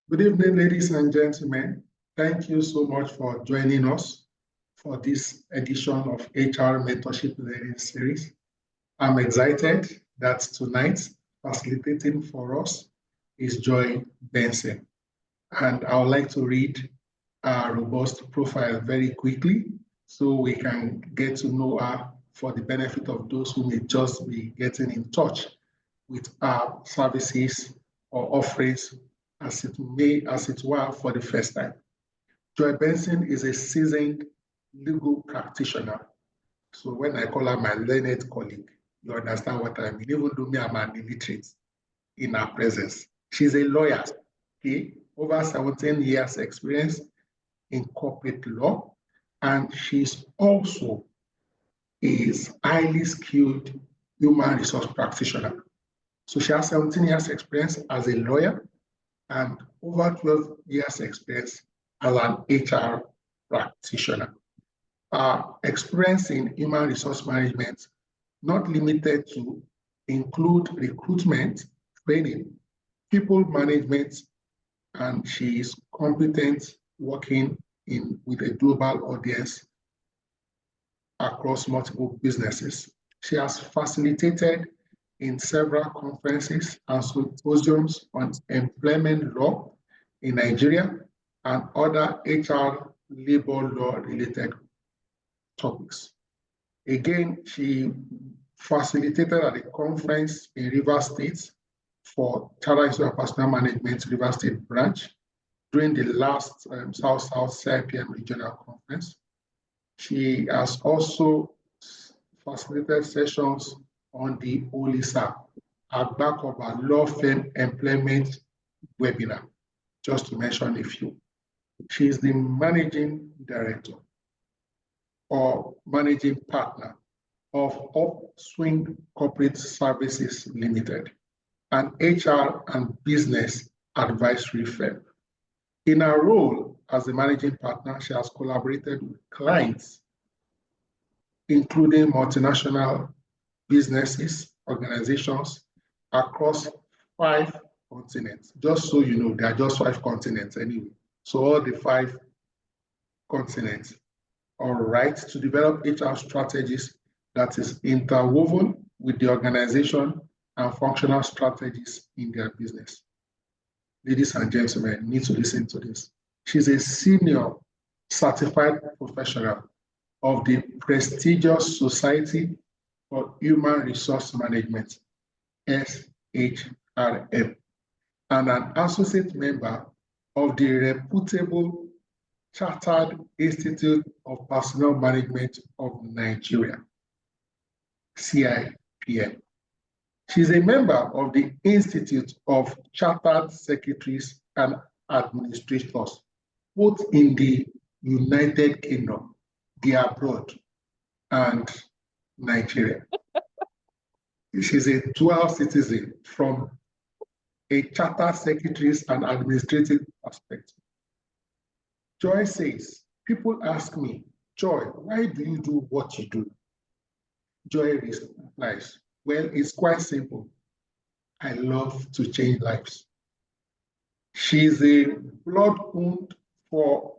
Good evening, ladies and gentlemen. Thank you so much for joining us for this edition of HR Mentorship Learning Series. I'm excited that tonight, facilitating for us is Joy Benson. And I would like to read our robust profile very quickly so we can get to know her for the benefit of those who may just be getting in touch with our services or offerings as it were, for the first time. Joy Benson is a seasoned legal practitioner. So when I call her my learned colleague, you understand what I mean, even though me, I'm an illiterate in her presence. She's a lawyer, okay? Over 17 years experience in corporate law, and she's also a highly skilled human resource practitioner. So she has 17 years experience as a lawyer and over 12 years experience as an HR practitioner. Experience in human resource management, not limited to, include recruitment, training, people management, and she is competent working with a global audience across multiple businesses. She has facilitated in several conferences and symposiums on employment law in Nigeria and other HR labor law related topics. Again, she facilitated at a conference in Rivers State for Charter Institute of Personnel Management Rivers State branch during the last South-South CIPM regional conference. She has also facilitated sessions on the OLISA, Agbakoba Law Firm Employment webinar, just to mention a few. She is the managing director or managing partner of Upswing Corporate Services Limited, an HR and business advisory firm. In her role as the managing partner, she has collaborated with clients, including multinational businesses, organizations across 5 continents. Just so you know, there are just 5 continents anyway. So all the 5 continents, all right, to develop HR strategies that is interwoven with the organization and functional strategies in their business. Ladies and gentlemen, you need to listen to this. She's a senior certified professional of the prestigious Society for Human Resource Management, SHRM, and an associate member of the reputable Chartered Institute of Personnel Management of Nigeria, CIPM. She's a member of the Institute of Chartered Secretaries and Administrators, both in the United Kingdom, the abroad, and Nigeria. She's a dual citizen from a chartered secretaries and administrative perspective. Joy says, people ask me, Joy, why do you do what you do? Joy replies, well, it's quite simple. I love to change lives. She's a blood boon for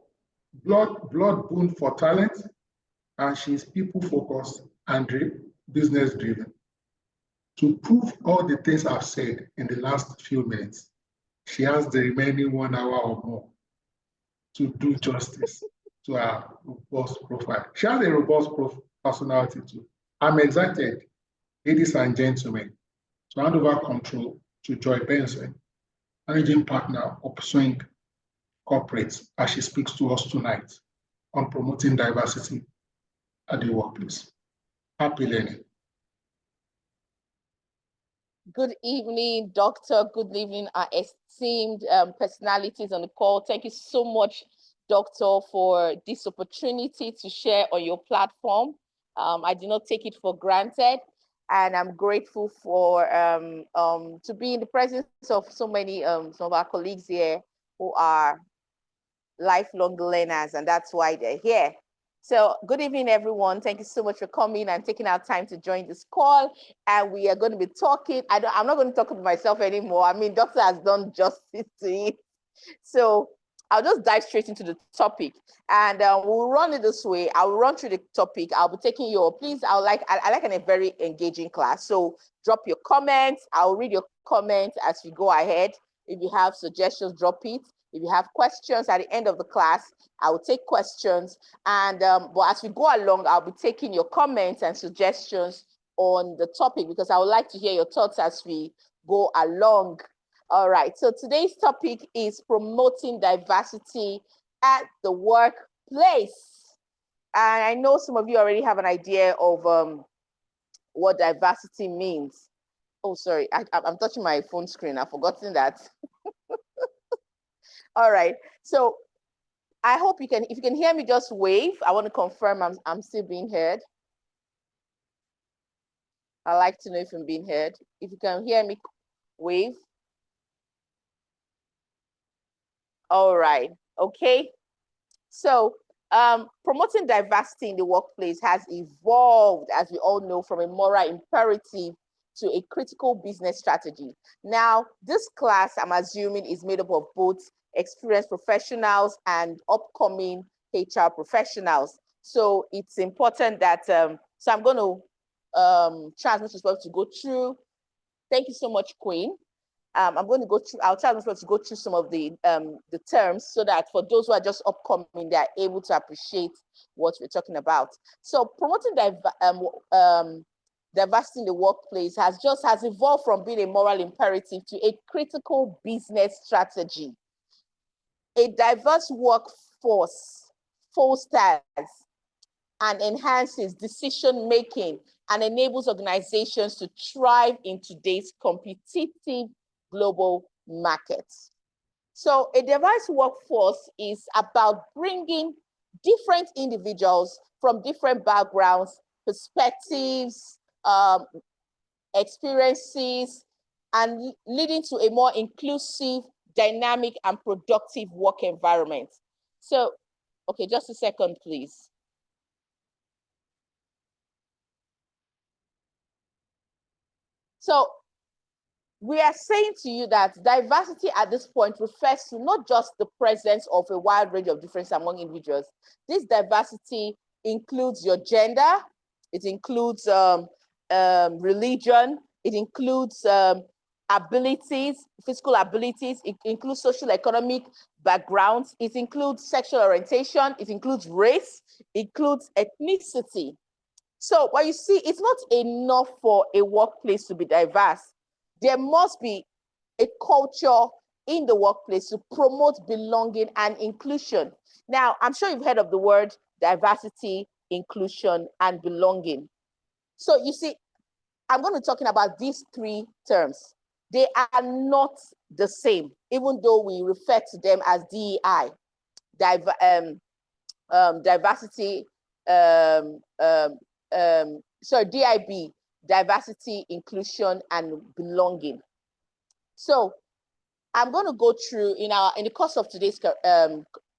talent, and she's people focused and business driven. To prove all the things I've said in the last few minutes, she has the remaining 1 hour or more to do justice to her robust profile. She has a robust personality too. I'm excited, ladies and gentlemen, to hand over control to Joy Benson, managing partner of Upswing Corporate, as she speaks to us tonight on promoting diversity at the workplace. Happy learning. Good evening, Doctor. Good evening, our esteemed personalities on the call. Thank you so much, Doctor, for this opportunity to share on your platform. I do not take it for granted, and I'm grateful for to be in the presence of so many some of our colleagues here who are lifelong learners, and that's why they're here. So good evening, everyone. Thank you so much for coming and taking our time to join this call. And we are going to be talking. I'm not going to talk about myself anymore. I mean, Doctor has done justice to it. So I'll just dive straight into the topic, and we'll run it this way. I'll run through the topic. I'll be taking your, please, I like a very engaging class. So drop your comments. I'll read your comments as we go ahead. If you have suggestions, drop it. If you have questions at the end of the class, I will take questions. And but as we go along, I'll be taking your comments and suggestions on the topic, because I would like to hear your thoughts as we go along. All right, so today's topic is promoting diversity at the workplace. And I know some of you already have an idea of what diversity means. Oh, sorry, I'm touching my phone screen. I've forgotten that. All right, so I hope you can, if you can hear me, just wave. I want to confirm I'm still being heard. I'd like to know if I'm being heard. If you can hear me, wave. All right, okay. So promoting diversity in the workplace has evolved, as we all know, from a moral imperative to a critical business strategy. Now, this class, I'm assuming, is made up of both experienced professionals and upcoming HR professionals. So it's important that, so I'm going to try as much as possible to go through. Thank you so much, Queen. I'm going to go through, I'll try to go through some of the terms, so that for those who are just upcoming, they're able to appreciate what we're talking about. So promoting diversity in the workplace has evolved from being a moral imperative to a critical business strategy. A diverse workforce fosters and enhances decision-making and enables organizations to thrive in today's competitive global markets. So a diverse workforce is about bringing different individuals from different backgrounds, perspectives, experiences, and leading to a more inclusive, dynamic, and productive work environment. So, okay, just a second, please. So we are saying to you that diversity at this point refers to not just the presence of a wide range of differences among individuals. This diversity includes your gender, it includes religion, it includes abilities, physical abilities, it includes social economic backgrounds, it includes sexual orientation, it includes race, it includes ethnicity. So what you see, it's not enough for a workplace to be diverse. There must be a culture in the workplace to promote belonging and inclusion. Now, I'm sure you've heard of the word diversity, inclusion, and belonging. So you see, I'm going to be talking about these three terms. They are not the same, even though we refer to them as DEI, diversity, DIB, diversity, inclusion, and belonging. So I'm going to go through, in the course of today's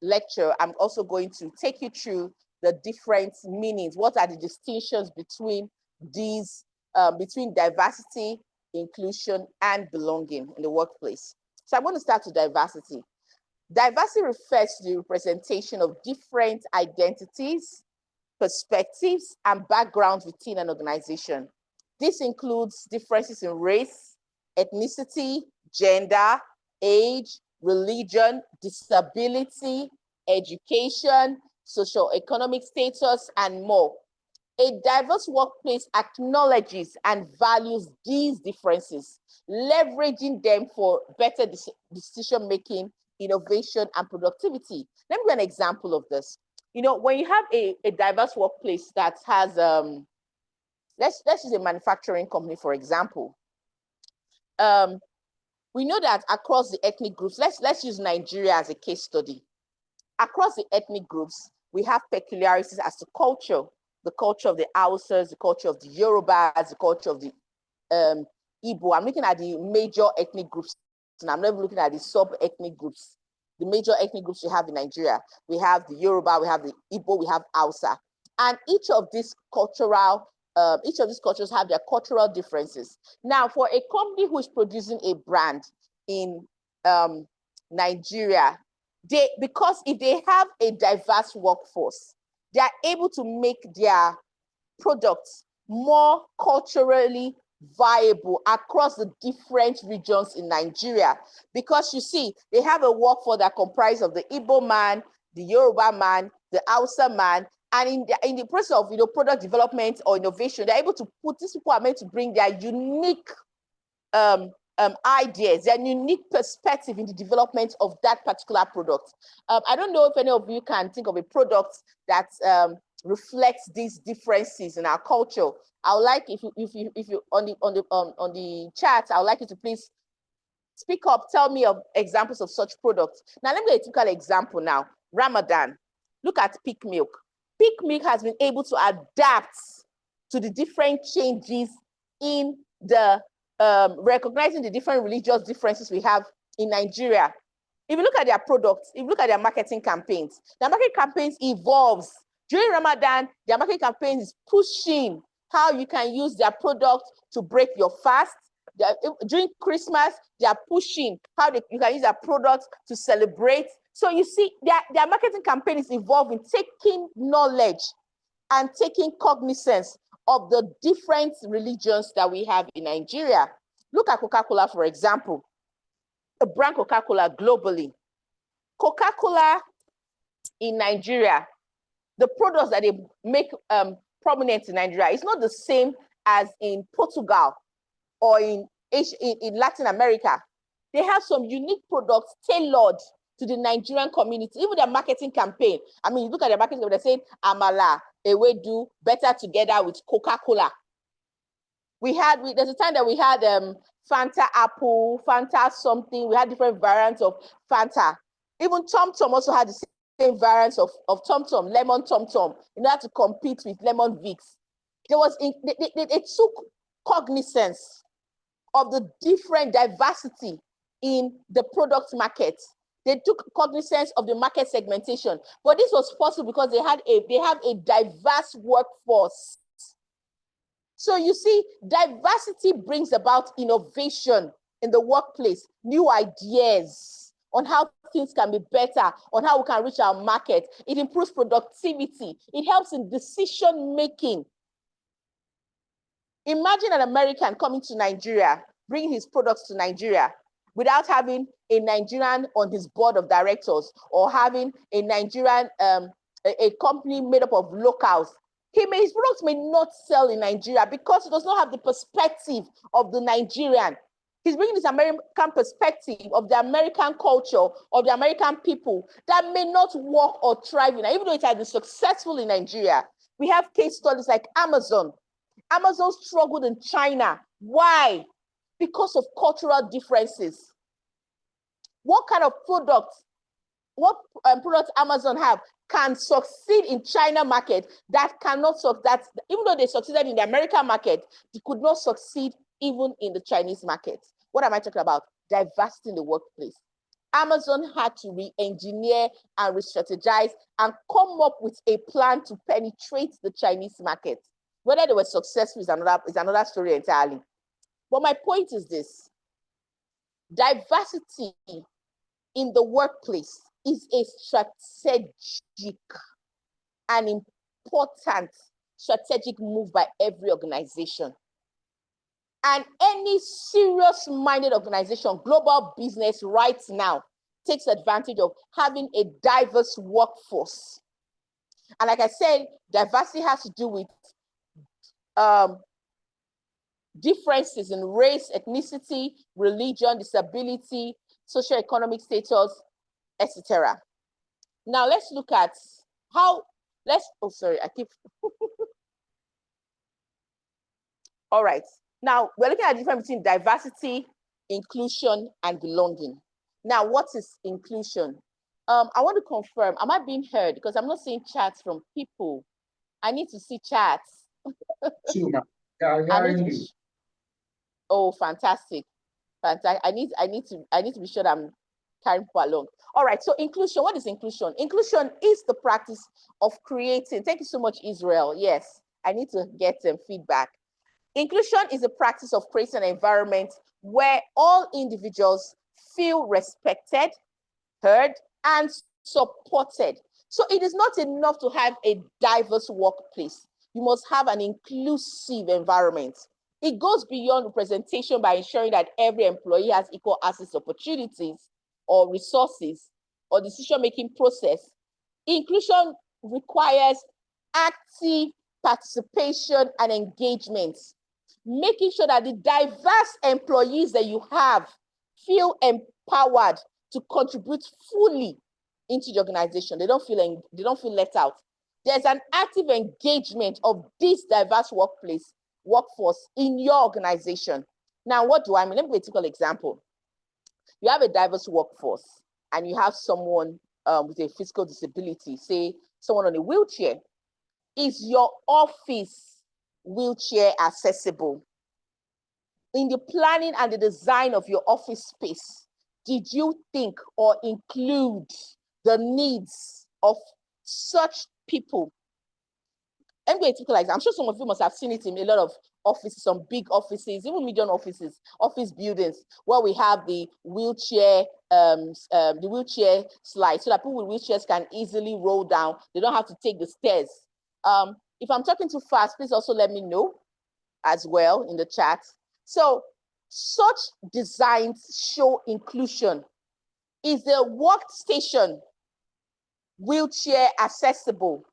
lecture, I'm also going to take you through the different meanings. What are the distinctions between these, between diversity, inclusion, and belonging in the workplace? So I'm going to start with diversity. Diversity refers to the representation of different identities, perspectives, and backgrounds within an organization. This includes differences in race, ethnicity, gender, age, religion, disability, education, socioeconomic status, and more. A diverse workplace acknowledges and values these differences, leveraging them for better decision-making, innovation, and productivity. Let me give an example of this. You know, when you have a diverse workplace that has, let's use a manufacturing company, for example. We know that across the ethnic groups, let's use Nigeria as a case study. Across the ethnic groups, we have peculiarities as to culture, the culture of the Hausas, the culture of the Yorubas, the culture of the Igbo. I'm looking at the major ethnic groups, and I'm not even looking at the sub-ethnic groups. The major ethnic groups we have in Nigeria. We have the Yoruba, we have the Igbo, we have Hausa. And each of these cultures have their cultural differences. Now, for a company who is producing a brand in Nigeria, because if they have a diverse workforce, they are able to make their products more culturally viable across the different regions in Nigeria. Because you see, they have a workforce that comprises of the Igbo man, the Yoruba man, the Hausa man, and in the process of product development or innovation, they're able to these people are meant to bring their unique ideas, their unique perspective in the development of that particular product. I don't know if any of you can think of a product that reflects these differences in our culture. I would like if you on the chat, I would like you to please speak up, tell me of examples of such products. Now let me give a typical example now. Ramadan. Look at Peak Milk. Peak Milk has been able to adapt to the different changes in the recognizing the different religious differences we have in Nigeria. If you look at their products, if you look at their marketing campaigns, their marketing campaigns evolves. During Ramadan, their marketing campaign is pushing how you can use their product to break your fast. During Christmas, they are pushing how you can use their products to celebrate. So you see, their marketing campaign is evolving, taking knowledge and taking cognizance of the different religions that we have in Nigeria. Look at Coca-Cola, for example, the brand Coca-Cola globally. Coca-Cola in Nigeria, the products that they make prominent in Nigeria is not the same as in Portugal or in Latin America. They have some unique products tailored to the Nigerian community, even their marketing campaign. I mean, you look at their marketing, they're saying Amala, Ewedu, better together with Coca-Cola. There's a time that we had Fanta apple, Fanta something. We had different variants of Fanta. Even Tom Tom also had the same variants of Tom Tom, lemon Tom Tom, in order to compete with Lemon Vicks. They took cognizance of the different diversity in the product market. They took cognizance of the market segmentation, but this was possible because they have a diverse workforce. So you see, diversity brings about innovation in the workplace, new ideas on how things can be better, on how we can reach our market. It improves productivity. It helps in decision making. Imagine an American coming to Nigeria, bringing his products to Nigeria without having a Nigerian on his board of directors or having a Nigerian, a company made up of locals. His products may not sell in Nigeria because he does not have the perspective of the Nigerian. He's bringing this American perspective of the American culture, of the American people that may not work or thrive in, even though it has been successful in Nigeria. We have case studies like Amazon. Amazon struggled in China. Why? Because of cultural differences. What kind of products, products Amazon have can succeed in China market that cannot succeed, even though they succeeded in the American market, they could not succeed even in the Chinese market. What am I talking about? Diversity in the workplace. Amazon had to re-engineer and re-strategize and come up with a plan to penetrate the Chinese market. Whether they were successful is another story entirely. But my point is this: diversity in the workplace is a strategic and important strategic move by every organization. And any serious-minded organization, global business right now, takes advantage of having a diverse workforce. And like I said, diversity has to do with differences in race, ethnicity, religion, disability, socioeconomic status, etc. Now let's look at all right. Now we're looking at the difference between diversity, inclusion, and belonging. Now, what is inclusion? I want to confirm, am I being heard? Because I'm not seeing chats from people. I need to see chats. Oh, fantastic. Fantastic. I need to be sure that I'm carrying people along. All right, so inclusion, what is inclusion? Inclusion is the practice of creating, thank you so much, Israel. Yes, I need to get some feedback. Inclusion is the practice of creating an environment where all individuals feel respected, heard, and supported. So it is not enough to have a diverse workplace. You must have an inclusive environment. It goes beyond representation by ensuring that every employee has equal access to opportunities or resources or decision-making process. Inclusion requires active participation and engagement, making sure that the diverse employees that you have feel empowered to contribute fully into the organization. They don't feel left out. There's an active engagement of this diverse workforce in your organization. Now, what do I mean? Let me give a typical example. You have a diverse workforce and you have someone with a physical disability, say someone on a wheelchair. Is your office wheelchair accessible? In the planning and the design of your office space, did you think or include the needs of such people? I'm going to typical example. I'm sure some of you must have seen it in a lot of offices, some big offices, even medium offices, office buildings, where we have the wheelchair slide, so that people with wheelchairs can easily roll down. They don't have to take the stairs. If I'm talking too fast, please also let me know as well in the chat. So such designs show inclusion. Is the workstation wheelchair accessible?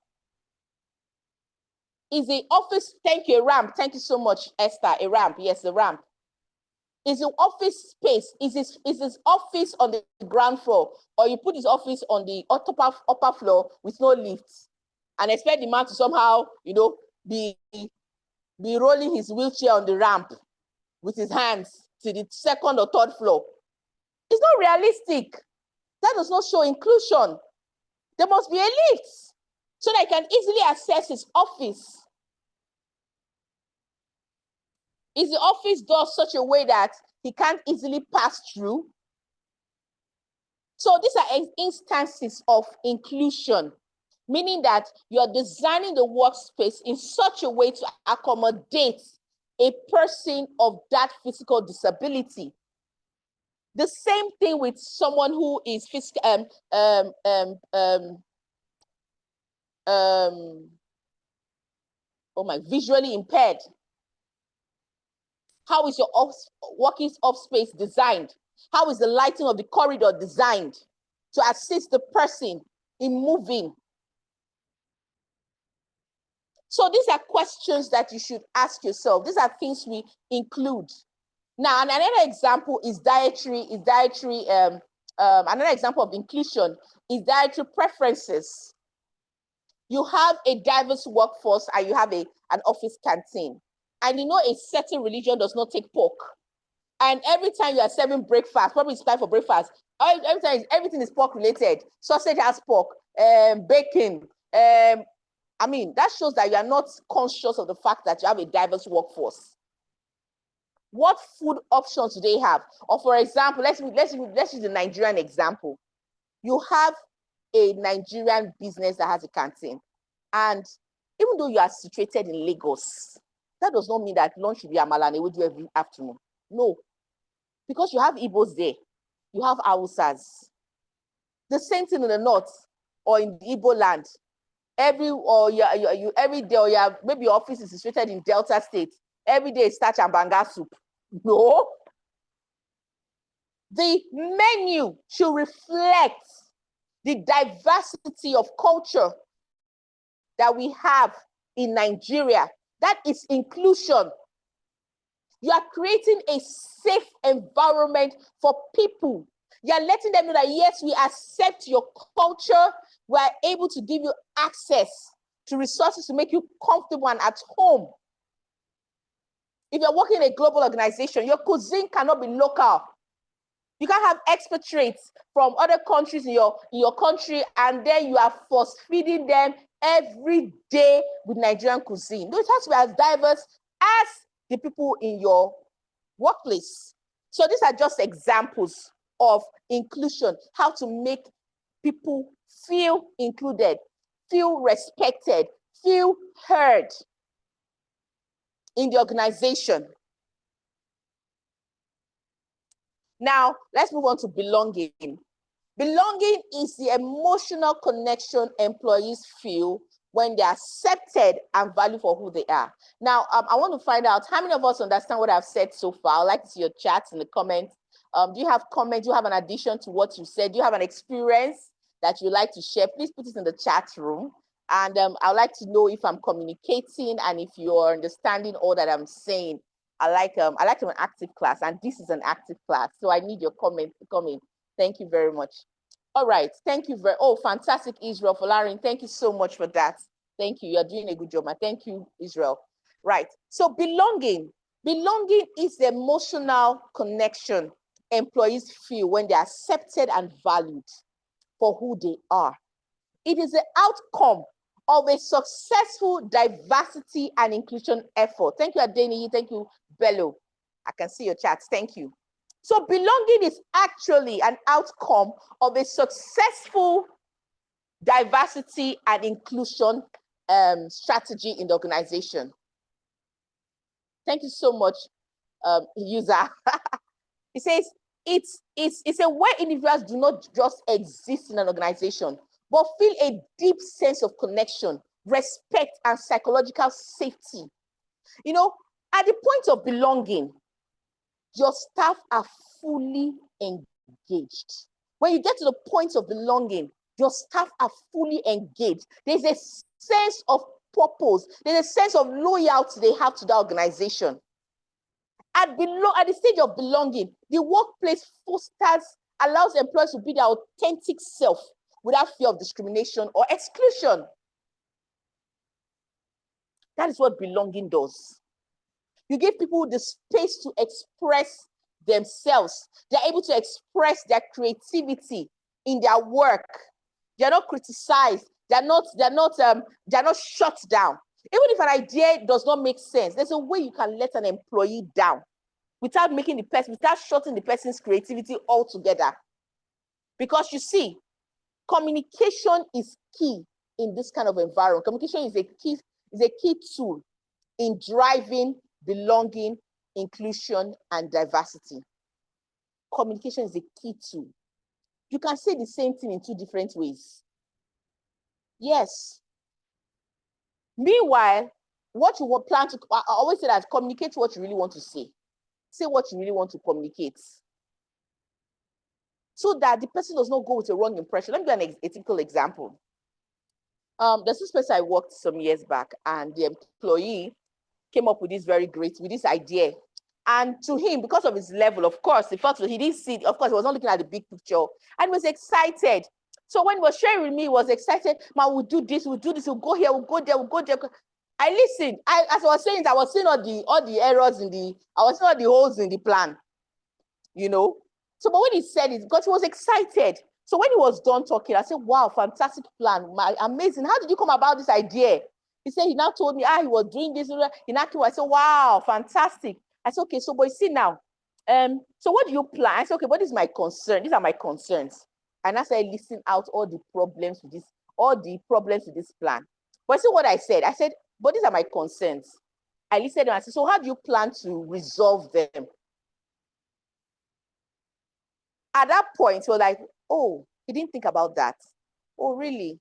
Is the office, thank you, a ramp. Thank you so much, Esther, a ramp. Yes, a ramp. Is the office space, is this office on the ground floor, or you put his office on the upper floor with no lifts and expect the man to somehow, be rolling his wheelchair on the ramp with his hands to the second or third floor? It's not realistic. That does not show inclusion. There must be a lift so that he can easily access his office. Is the office door such a way that he can't easily pass through? So these are instances of inclusion, meaning that you're designing the workspace in such a way to accommodate a person of that physical disability. The same thing with someone who is visually impaired. How is your working off space designed? How is the lighting of the corridor designed to assist the person in moving? So these are questions that you should ask yourself. These are things we include. Now, another example is another example of inclusion is dietary preferences. You have a diverse workforce and you have an office canteen. And you know a certain religion does not take pork. And every time you are serving breakfast, probably it's time for breakfast, every time everything is pork related. Sausage has pork, bacon. That shows that you are not conscious of the fact that you have a diverse workforce. What food options do they have? Or for example, let's use the Nigerian example. You have a Nigerian business that has a canteen. And even though you are situated in Lagos, that does not mean that lunch should be amala and ewedu every afternoon. No, because you have Igbos there, you have Hausas. The same thing in the north or in the Igbo land. Every day, or maybe your office is situated in Delta State. Every day is starch and banga soup. No. The menu should reflect the diversity of culture that we have in Nigeria. That is inclusion. You are creating a safe environment for people. You are letting them know that, yes, we accept your culture. We are able to give you access to resources to make you comfortable and at home. If you're working in a global organization, your cuisine cannot be local. You can't have expatriates from other countries in your country, and then you are force feeding them every day with Nigerian cuisine. No, it has to be as diverse as the people in your workplace. So these are just examples of inclusion, how to make people feel included, feel respected, feel heard in the organization. Now, let's move on to belonging. Belonging is the emotional connection employees feel when they're accepted and valued for who they are. Now, I want to find out how many of us understand what I've said so far. I'd like to see your chats in the comments. Do you have comments? Do you have an addition to what you said? Do you have an experience that you'd like to share? Please put it in the chat room. And I'd like to know if I'm communicating and if you're understanding all that I'm saying. I like an active class, and this is an active class. So I need your comment to come in. Thank you very much. All right, thank you fantastic, Israel Folarin. Thank you so much for that. Thank you, you're doing a good job, man. Thank you, Israel. Right, so belonging is the emotional connection employees feel when they're accepted and valued for who they are. It is the outcome of a successful diversity and inclusion effort. Thank you, Adeni. Thank you, Bello. I can see your chats. Thank you. So belonging is actually an outcome of a successful diversity and inclusion strategy in the organization. Thank you so much, user. It says, it's a way individuals do not just exist in an organization, but feel a deep sense of connection, respect, and psychological safety. You know, at the point of belonging, your staff are fully engaged. When you get to the point of belonging, your staff are fully engaged. There's a sense of purpose. There's a sense of loyalty they have to the organization. At the stage of belonging, the workplace allows employees to be their authentic self without fear of discrimination or exclusion. That is what belonging does. You give people the space to express themselves. They're able to express their creativity in their work. They're not criticized. They're not shut down. Even if an idea does not make sense, there's a way you can let an employee down without shutting the person's creativity altogether. Because you see, communication is key in this kind of environment. Communication is a key tool in driving belonging, inclusion, and diversity. Communication is a key tool. You can say the same thing in two different ways. Yes. Meanwhile, what you plan to, I always say that communicate what you really want to say. Say what you really want to communicate. So that the person does not go with a wrong impression. Let me give an typical example. There's this person I worked some years back, and the employee came up with this idea. And to him, because of his level, of course, he felt he didn't see, of course, he was not looking at the big picture, and was excited. So when he was sharing with me, he was excited, man, we'll do this, we'll go here, we'll go there, we'll go there. I listened. As I was saying, I was seeing all the errors I was seeing all the holes in the plan, you know. So, but when he said it, because he was excited. So when he was done talking, I said, wow, fantastic plan, amazing. How did you come about this idea? He said, he now told me, he was doing this. I said, wow, fantastic. I said, okay, so but you see now, so what do you plan? I said, okay, what is my concern? These are my concerns. And I said, listen out all the problems with this plan. But see what I said? I said, but these are my concerns. I listened and I said, so how do you plan to resolve them? At that point, he was like, oh, he didn't think about that. Oh, really?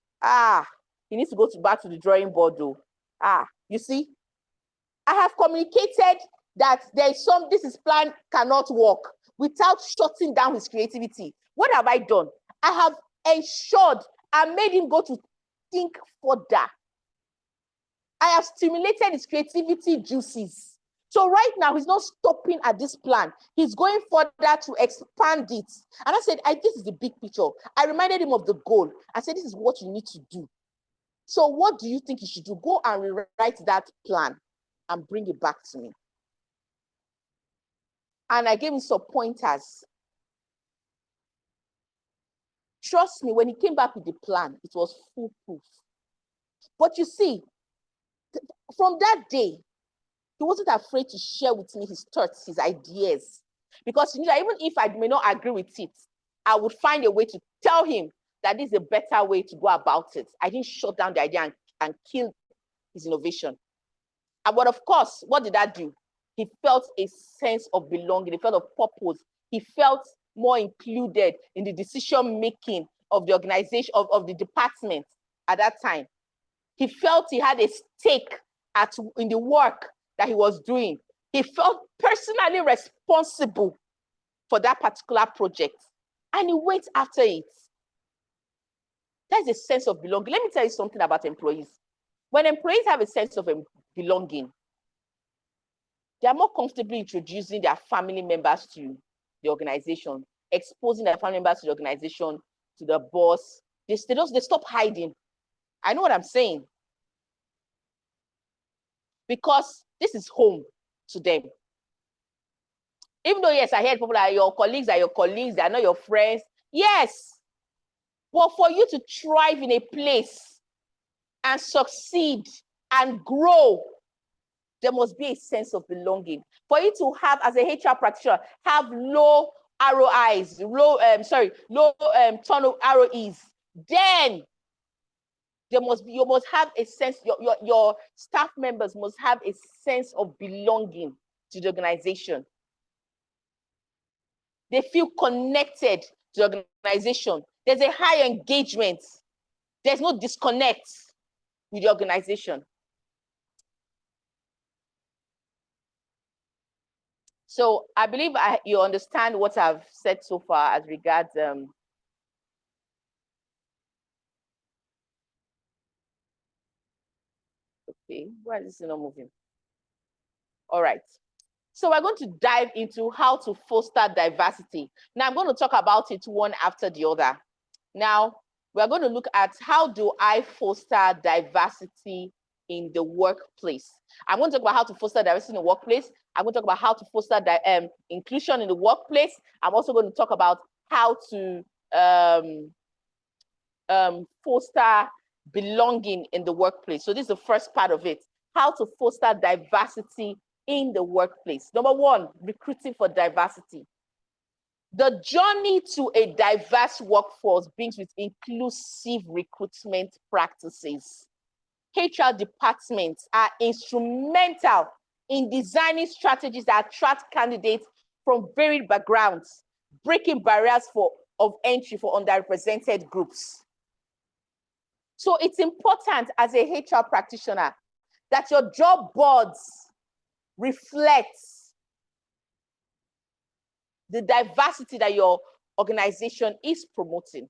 He needs to go back to the drawing board though. You see, I have communicated that this plan cannot work without shutting down his creativity. What have I done? I have ensured I made him go to think further. I have stimulated his creativity juices. So right now, he's not stopping at this plan. He's going further to expand it. And I said, this is the big picture. I reminded him of the goal. I said, this is what you need to do. So what do you think you should do? Go and rewrite that plan and bring it back to me. And I gave him some pointers. Trust me, when he came back with the plan, it was foolproof. But you see, from that day, he wasn't afraid to share with me his thoughts, his ideas. Because he knew that even if I may not agree with it, I would find a way to tell him that this is a better way to go about it. I didn't shut down the idea and kill his innovation. But of course, what did that do? He felt a sense of belonging. He felt of purpose. He felt more included in the decision making of the organization, of the department at that time. He felt he had a stake in the work that he was doing. He felt personally responsible for that particular project, and he went after it. There's a sense of belonging. Let me tell you something about employees. When employees have a sense of belonging, they are more comfortably introducing their family members to the organization, exposing their family members to the organization, to the boss. They stop hiding. I know what I'm saying. Because this is home to them. Even though, yes, I heard people are your colleagues, they are not your friends. Yes. But for you to thrive in a place and succeed and grow, there must be a sense of belonging. For you to have, as a HR practitioner, have low ROIs, low turnover ROEs, then you must have a sense, your staff members must have a sense of belonging to the organization. They feel connected to the organization. There's a high engagement. There's no disconnect with the organization. So I believe you understand what I've said so far as regards okay, why is this not moving? All right. So we're going to dive into how to foster diversity. Now I'm going to talk about it one after the other. Now we're going to look at how do I foster diversity in the workplace. I'm going to talk about how to foster diversity in the workplace. I'm going to talk about how to foster inclusion in the workplace. I'm also going to talk about how to foster belonging in the workplace. So this is the first part of it, how to foster diversity in the workplace. Number one, recruiting for diversity. The journey to a diverse workforce begins with inclusive recruitment practices. HR departments are instrumental in designing strategies that attract candidates from varied backgrounds, breaking barriers of entry for underrepresented groups. So it's important as a HR practitioner that your job boards reflects the diversity that your organization is promoting.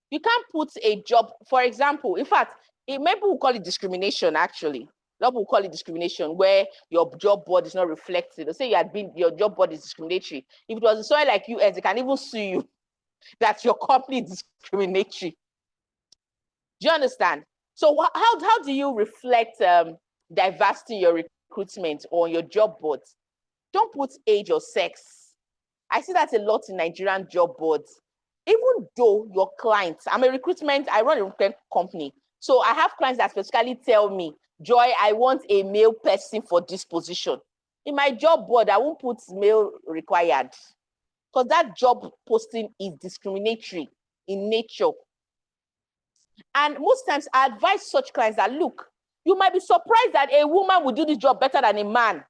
You can't put a job, for example, in fact, maybe we'll call it discrimination, actually. A lot of people call it discrimination, where your job board is not reflected. They say your job board is discriminatory. If it was somewhere like US, they can even sue you that your company is discriminatory. Do you understand? So how do you reflect diversity in your recruitment or on your job boards? Don't put age or sex. I see that a lot in Nigerian job boards. Even though your clients, I run a recruitment company. So I have clients that specifically tell me, Joy, I want a male person for this position. In my job board, I won't put male required because that job posting is discriminatory in nature. And most times I advise such clients that, look, you might be surprised that a woman will do this job better than a man.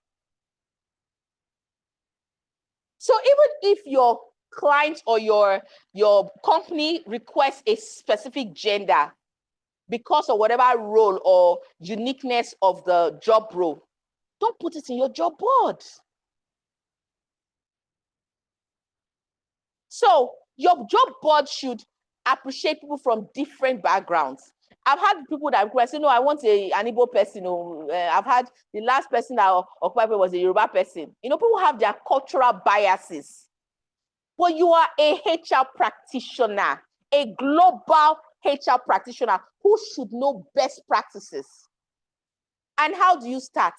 So even if your client or your company requests a specific gender because of whatever role or uniqueness of the job role, don't put it in your job board. So your job board should appreciate people from different backgrounds. I've had people that say, no, I want an Igbo person. I've had the last person that occupied was a Yoruba person. People have their cultural biases. But you are a HR practitioner, a global HR practitioner who should know best practices. And how do you start?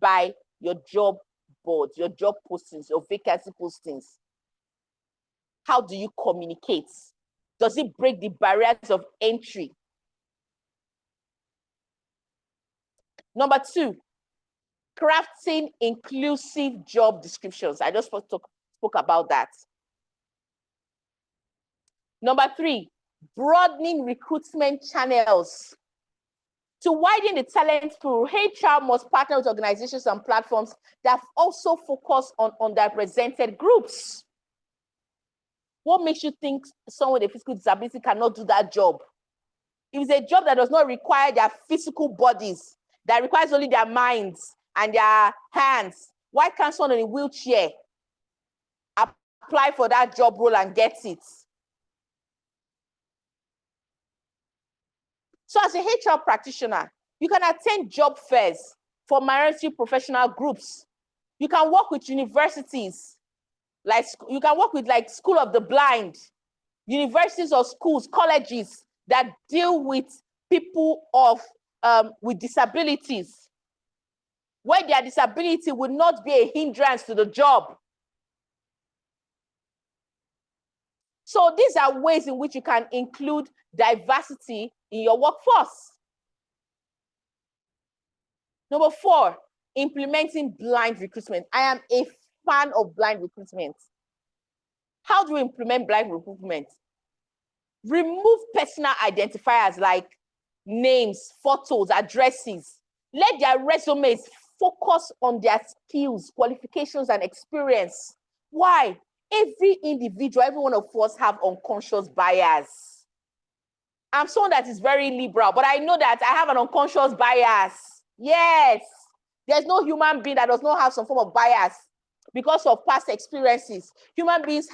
By your job board, your job postings, your vacancy postings. How do you communicate? Does it break the barriers of entry? Number two, crafting inclusive job descriptions. I just spoke about that. Number three, broadening recruitment channels To widen the talent pool, HR must partner with organizations and platforms that also focus on underrepresented groups. What makes you think someone with a physical disability cannot do that job? If it's a job that does not require their physical bodies, that requires only their minds and their hands, why can't someone in a wheelchair apply for that job role and get it? So as a HR practitioner, you can attend job fairs for minority professional groups. You can work with universities, like you can work with like School of the Blind, universities or schools, colleges that deal with people with disabilities, where their disability would not be a hindrance to the job. So these are ways in which you can include diversity in your workforce. Number 4, implementing blind recruitment. I am a fan of blind recruitment. How do we implement blind recruitment? Remove personal identifiers like names, photos, addresses. Let their resumes focus on their skills, qualifications, and experience. Why? Every individual, every one of us have unconscious bias. I'm someone that is very liberal, but I know that I have an unconscious bias. Yes, there's no human being that does not have some form of bias because of past experiences. Human beings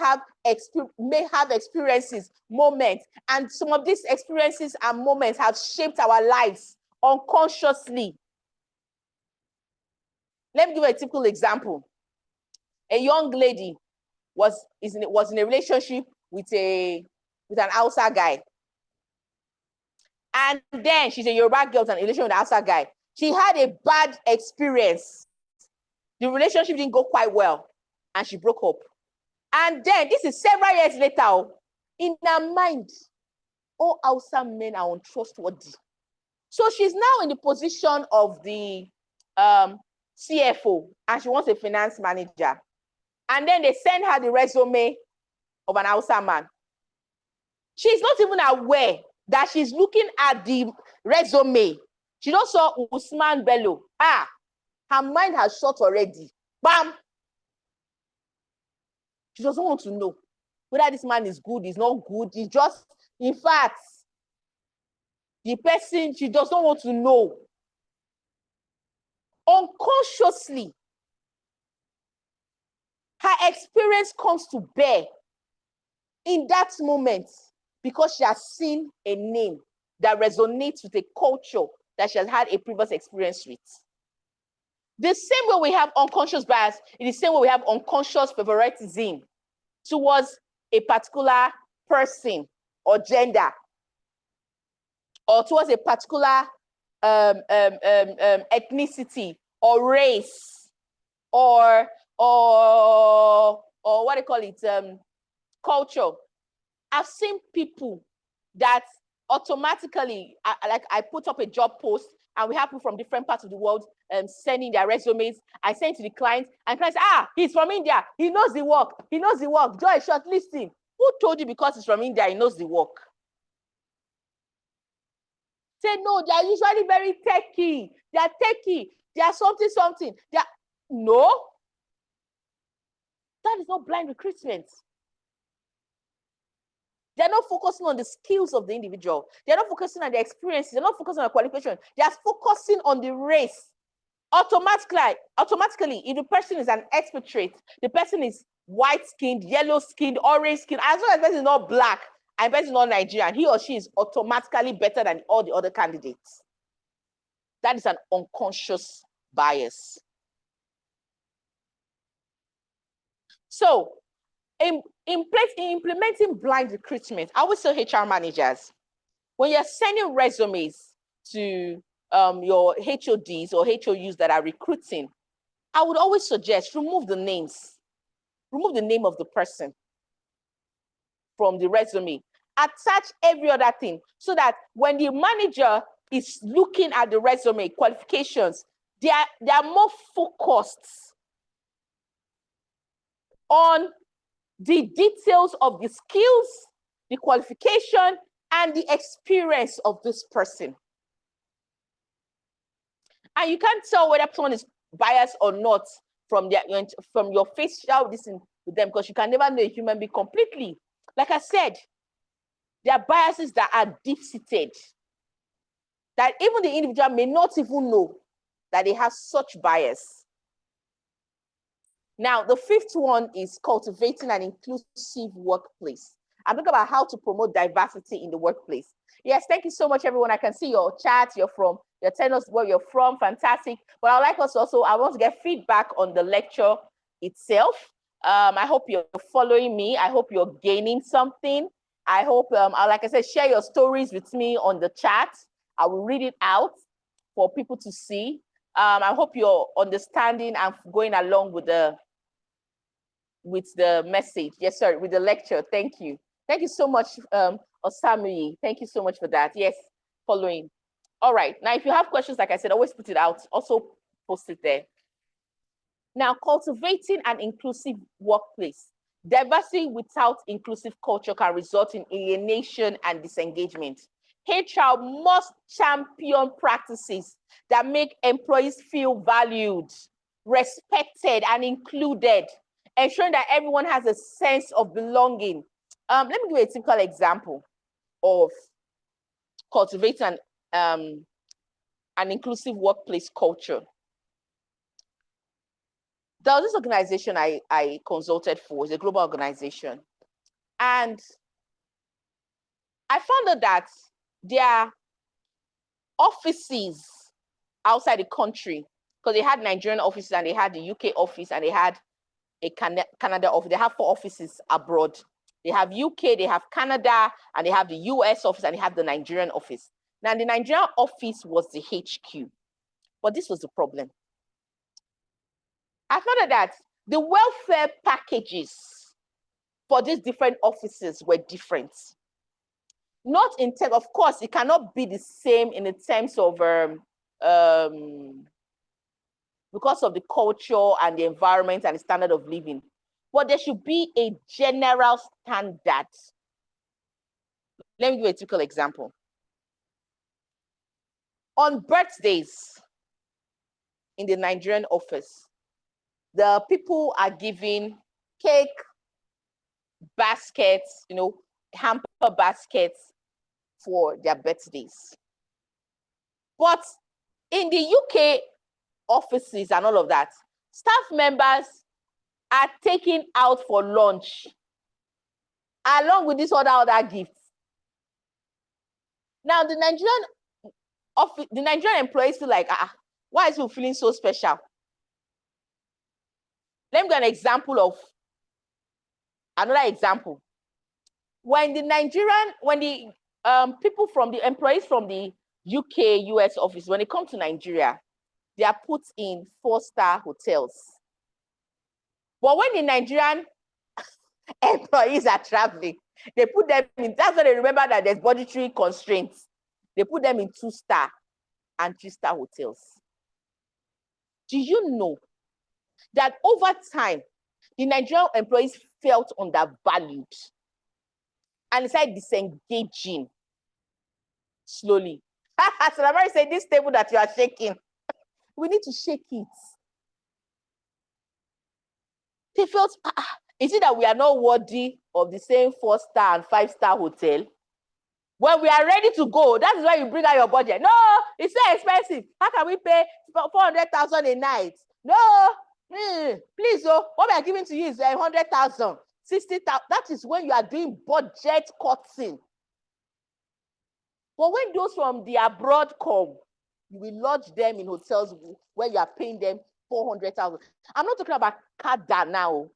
may have experiences, moments, and some of these experiences and moments have shaped our lives unconsciously. Let me give you a typical example. A young lady was in a relationship with an Hausa guy. And then she's a Yoruba girl in a relationship with an Hausa guy. She had a bad experience. The relationship didn't go quite well, and she broke up. And then, this is several years later, in her mind, all Hausa men are untrustworthy. So she's now in the position of the CFO, and she wants a finance manager. And then they send her the resume of an Hausa man. She's not even aware that she's looking at the resume. She just saw Usman Bello. Her mind has shut already. Bam! She doesn't want to know whether this man is good, is not good. He's just, in fact, the person, she does not want to know. Unconsciously, her experience comes to bear in that moment because she has seen a name that resonates with a culture that she has had a previous experience with. The same way we have unconscious bias, in the same way we have unconscious favoritism towards a particular person or gender, or towards a particular ethnicity or race, or what do you call it, culture. I've seen people that automatically, like I put up a job post and we have people from different parts of the world sending their resumes. I send to the client, and clients say, he's from India. He knows the work. He knows the work. Joy, shortlisting. Who told you because he's from India, he knows the work? Say, no, they are usually very techy. They are techy. They are something. No. That is not blind recruitment. They're not focusing on the skills of the individual. They're not focusing on the experiences. They're not focusing on the qualification. They are focusing on the race. Automatically, if the person is an expatriate, the person is white-skinned, yellow-skinned, orange-skinned, as long as the person is not black and the person is not Nigerian, he or she is automatically better than all the other candidates. That is an unconscious bias. So, in implementing blind recruitment, I would say HR managers, when you're sending resumes to your HODs or HOUs that are recruiting, I would always suggest remove the names. Remove the name of the person from the resume. Attach every other thing so that when the manager is looking at the resume, qualifications, they are more focused on the details of the skills, the qualification, and the experience of this person. And you can't tell whether someone is biased or not from your facial distance with them, because you can never know a human being completely. Like I said, there are biases that are deep-seated, that even the individual may not even know that they have such bias. Now, the fifth one is cultivating an inclusive workplace. I'm talking about how to promote diversity in the workplace. Yes, thank you so much, everyone. I can see your chat. You're telling us where you're from. Fantastic. But I'd like us also, I want to get feedback on the lecture itself. I hope you're following me. I hope you're gaining something. I hope, like I said, share your stories with me on the chat. I will read it out for people to see. I hope you're understanding and going along with the message. Yes, sir, with the lecture. Thank you. Thank you so much, Osamuyi. Thank you so much for that. Yes, following. All right. Now, if you have questions, like I said, always put it out. Also post it there. Now, cultivating an inclusive workplace. Diversity without inclusive culture can result in alienation and disengagement. HR must champion practices that make employees feel valued, respected, and included, ensuring that everyone has a sense of belonging. Let me give you a typical example of cultivating an inclusive workplace culture. There was this organization I consulted for, it's a global organization. And I found out that their offices outside the country, because they had Nigerian offices and they had the UK office and they had a Canada office. They have 4 offices abroad. They have UK, they have Canada, and they have the US office, and they have the Nigerian office. Now, the Nigerian office was the HQ, but this was the problem. I found out that the welfare packages for these different offices were different. Not in terms, of course, it cannot be the same in the terms of, because of the culture and the environment and the standard of living. But there should be a general standard. Let me give you a typical example. On birthdays in the Nigerian office, the people are giving cake, baskets, hamper baskets for their birthdays. But in the UK offices and all of that, staff members are taking out for lunch along with these other gifts. Now, the Nigerian employees feel like, why is he feeling so special? Let me give an example of another example. When the employees from the UK, US office, when they come to Nigeria, they are put in 4-star hotels. But when the Nigerian employees are traveling, they put them in, that's when they remember that there's budgetary constraints. They put them in 2-star and 3-star hotels. Do you know that over time, the Nigerian employees felt undervalued and started disengaging slowly? So I'm saying, this table that you are shaking, we need to shake it. They felt, is it that we are not worthy of the same 4-star and 5-star hotel? When we are ready to go, that is why you bring out your budget. No, it's so expensive. How can we pay 400,000 a night? No, please, what we are giving to you is 100,000, 60,000. That is when you are doing budget cutting. But when those from the abroad come, you will lodge them in hotels where you are paying them 400,000. I'm not talking about cadre now.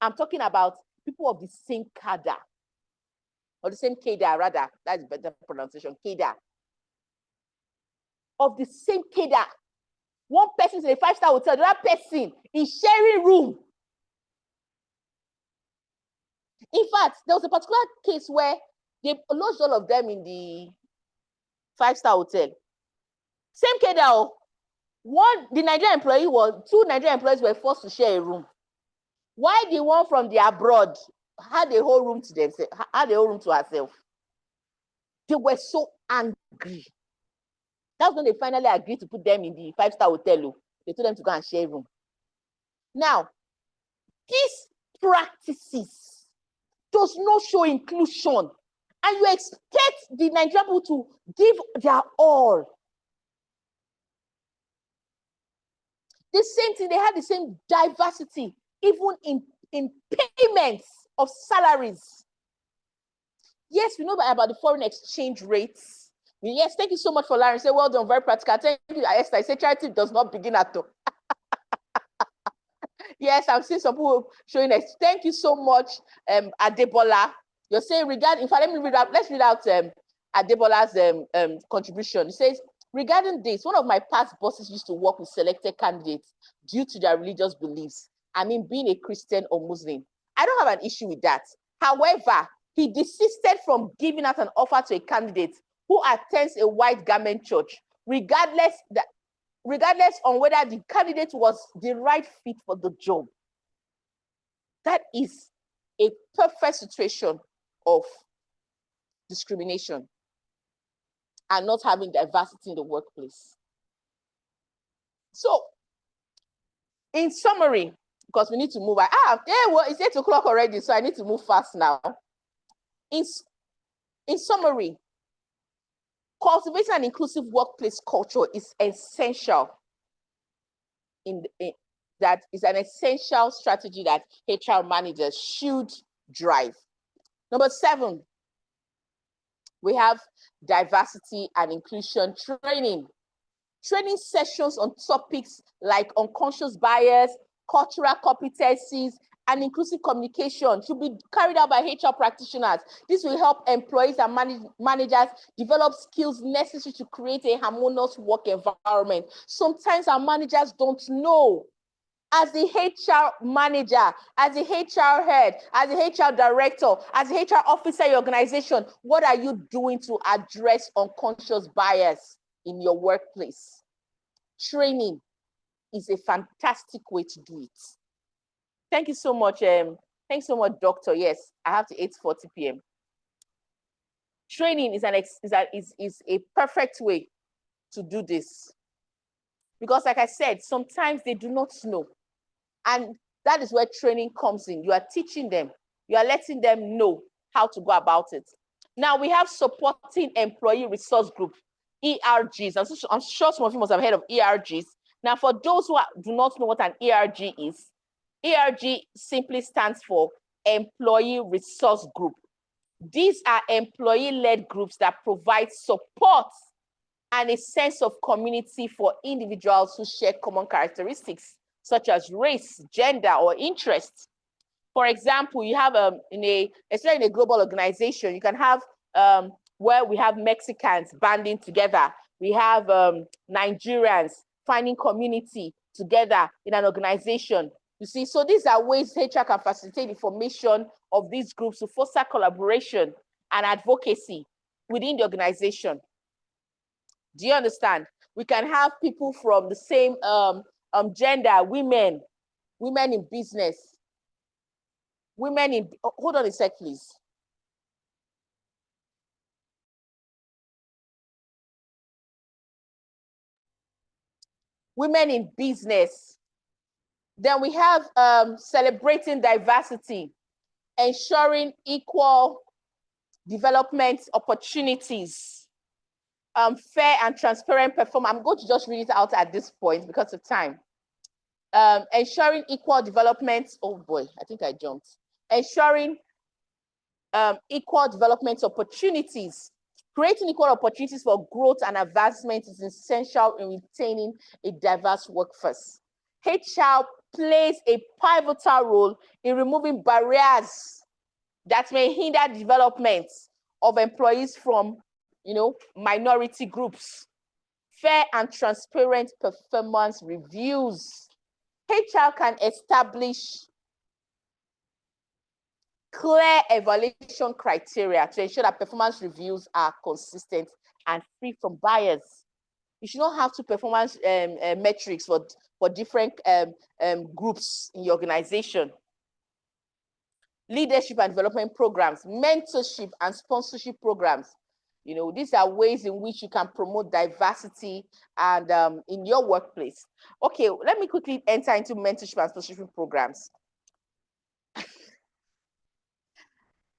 I'm talking about people of the same cadre, or the same cadre rather. That's better pronunciation, cadre. Of the same cadre. One person is in a 5-star hotel, the other person is sharing room. In fact, there was a particular case where they lodged all of them in the 5-star hotel. Same cadre. The Nigerian employee 2 Nigerian employees were forced to share a room. Why the one from the abroad had a whole room to themselves, had a whole room to herself? They were so angry. That's when they finally agreed to put them in the 5-star hotel. They told them to go and share room. Now, these practices does not show inclusion, and you expect the Nigerian people to give their all. The same thing, they had the same diversity, even in payments of salaries. Yes, we know about the foreign exchange rates. Yes, thank you so much for Larry. Say, well done, very practical. Thank you, Esther. I say charity does not begin at all. Yes, I'm seeing some people showing us. Thank you so much, Adebola. You're saying regarding, in fact, let's read out Adebola's contribution. It says, regarding this, one of my past bosses used to work with selected candidates due to their religious beliefs. I mean, being a Christian or Muslim. I don't have an issue with that. However, he desisted from giving out an offer to a candidate who attends a white garment church, regardless on whether the candidate was the right fit for the job. That is a perfect situation of discrimination and not having diversity in the workplace. So, in summary, because we need to move, it's 8 o'clock already, so I need to move fast now. In summary, cultivating an inclusive workplace culture is essential. That is an essential strategy that HR managers should drive. Number 7, we have diversity and inclusion training. Training sessions on topics like unconscious bias, cultural competencies, and inclusive communication should be carried out by HR practitioners. This will help employees and managers develop skills necessary to create a harmonious work environment. Sometimes our managers don't know. As the HR manager, as the HR head, as the HR director, as the HR officer in your organization, what are you doing to address unconscious bias in your workplace? Training is a fantastic way to do it. Thank you so much. Thanks so much, Doctor. Yes, I have to 8:40 p.m. Training is a perfect way to do this. Because like I said, sometimes they do not know. And that is where training comes in. You are teaching them. You are letting them know how to go about it. Now we have supporting employee resource group, ERGs. I'm sure some of you must have heard of ERGs. Now, for those who do not know what an ERG is, ERG simply stands for Employee Resource Group. These are employee-led groups that provide support and a sense of community for individuals who share common characteristics, such as race, gender, or interests. For example, you have especially in a global organization, you can have where we have Mexicans banding together. We have Nigerians finding community together in an organization. You see, so these are ways HR can facilitate the formation of these groups to foster collaboration and advocacy within the organization. Do you understand? We can have people from the same gender, women in business, hold on a sec, please. Women in business. Then we have celebrating diversity, ensuring equal development opportunities, fair and transparent performance. I'm going to just read it out at this point because of time. Ensuring equal development. Oh boy, I think I jumped. Ensuring equal development opportunities. Creating equal opportunities for growth and advancement is essential in retaining a diverse workforce. HR plays a pivotal role in removing barriers that may hinder development of employees from, minority groups. Fair and transparent performance reviews. HR can establish clear evaluation criteria to ensure that performance reviews are consistent and free from bias. You should not have two performance metrics for different groups in your organization. Leadership and development programs, mentorship and sponsorship programs. You know, these are ways in which you can promote diversity and in your workplace. Okay, let me quickly enter into mentorship and sponsorship programs.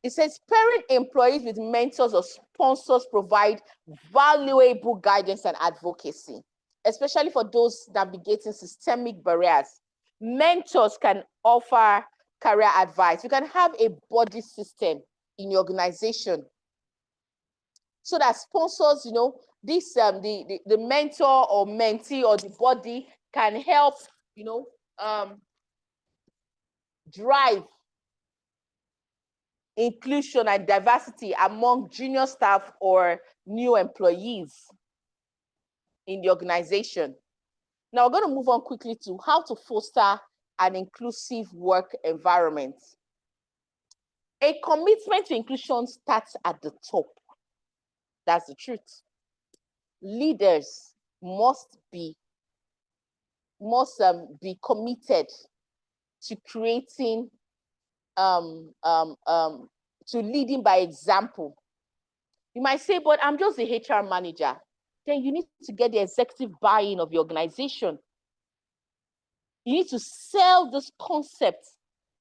It says pairing employees with mentors or sponsors provide valuable guidance and advocacy, especially for those navigating systemic barriers. Mentors can offer career advice. You can have a body system in your organization so that sponsors, you know, this the mentor or mentee or the body can help, you know, drive inclusion and diversity among junior staff or new employees in the organization. Now we're going to move on quickly to how to foster an inclusive work environment. A commitment to inclusion starts at the top. That's the truth. Leaders must be committed to creating, to leading by example. You might say, but I'm just the HR manager. Then you need to get the executive buy-in of your organization. You need to sell this concept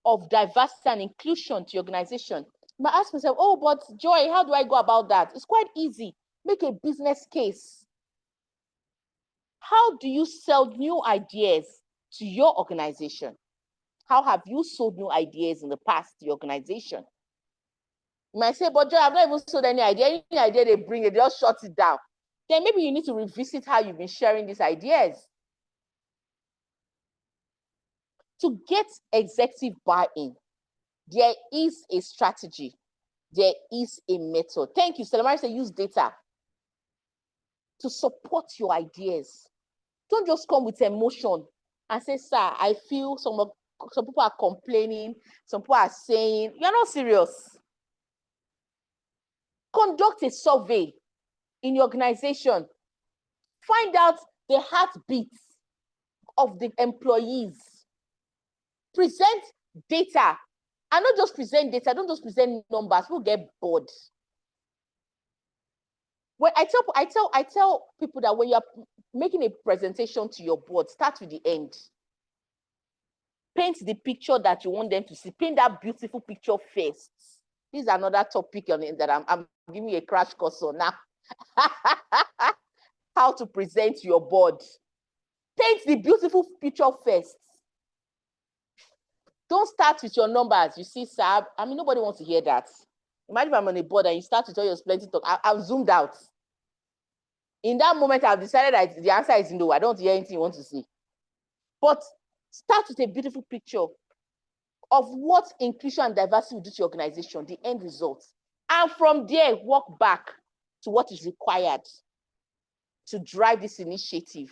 of diversity and inclusion to your organization. You might ask myself, oh, but Joy, how do I go about that? It's quite easy. Make a business case. How do you sell new ideas to your organization? How have you sold new ideas in the past to your organization? You might say, but Joy, I've not even sold any idea. Any idea they bring, they just shut it down. Then maybe you need to revisit how you've been sharing these ideas. To get executive buy-in, there is a strategy. There is a method. Thank you. Selemari said use data to support your ideas. Don't just come with emotion and say, sir, I feel some people are complaining, some people are saying, you're not serious. Conduct a survey in your organization. Find out the heartbeats of the employees. Present data. And not just present data, don't just present numbers, we'll get bored. When I tell people that when you're making a presentation to your board, start with the end. Paint the picture that you want them to see. Paint that beautiful picture first. This is another topic on it that I'm giving you a crash course on now. How to present your board. Paint the beautiful picture first. Don't start with your numbers. You see, sir, I mean, nobody wants to hear that. Imagine if I'm on a board and you start with all your plenty talk. I've zoomed out. In that moment, I've decided that the answer is no. I don't hear anything you want to say. But start with a beautiful picture of what inclusion and diversity will do to your organization, the end result. And from there, walk back to what is required to drive this initiative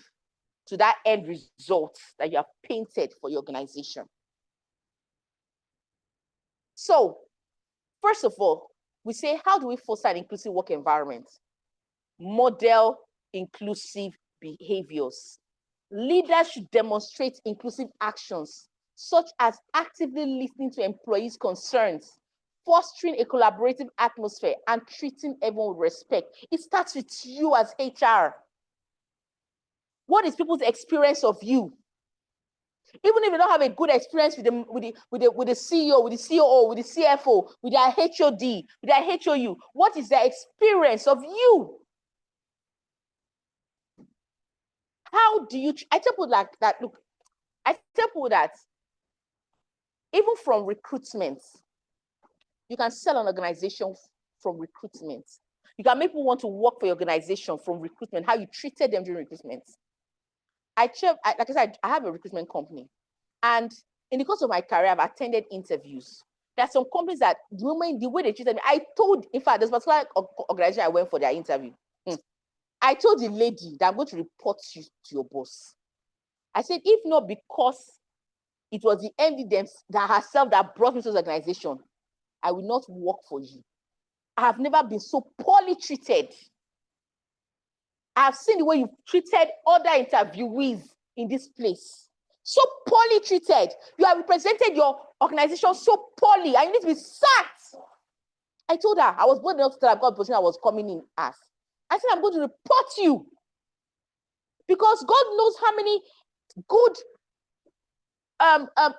to that end result that you have painted for your organization. So, first of all, we say, how do we foster an inclusive work environment? Model inclusive behaviors. Leaders should demonstrate inclusive actions, such as actively listening to employees' concerns, fostering a collaborative atmosphere, and treating everyone with respect. It starts with you as HR. What is people's experience of you? Even if you don't have a good experience with the CEO, with the COO, with the CFO, with their HOD, with their HOU, what is their experience of you? How do you, I tell people like that, look, I tell people that even from recruitment, you can sell an organization from recruitment. You can make people want to work for your organization from recruitment, how you treated them during recruitment. Like I said, I have a recruitment company. And in the course of my career, I've attended interviews. There are some companies that the way they treated me, in fact, there's a particular organization I went for their interview. I told the lady that I'm going to report you to your boss. I said, if not because it was the MD that herself that brought me to this organization, I will not work for you. I have never been so poorly treated. I've seen the way you've treated other interviewees in this place. So poorly treated. You have represented your organization so poorly, and you need to be sacked. I told her, I was bold enough to tell her God position I was coming in as. I said, I'm going to report you. Because God knows how many good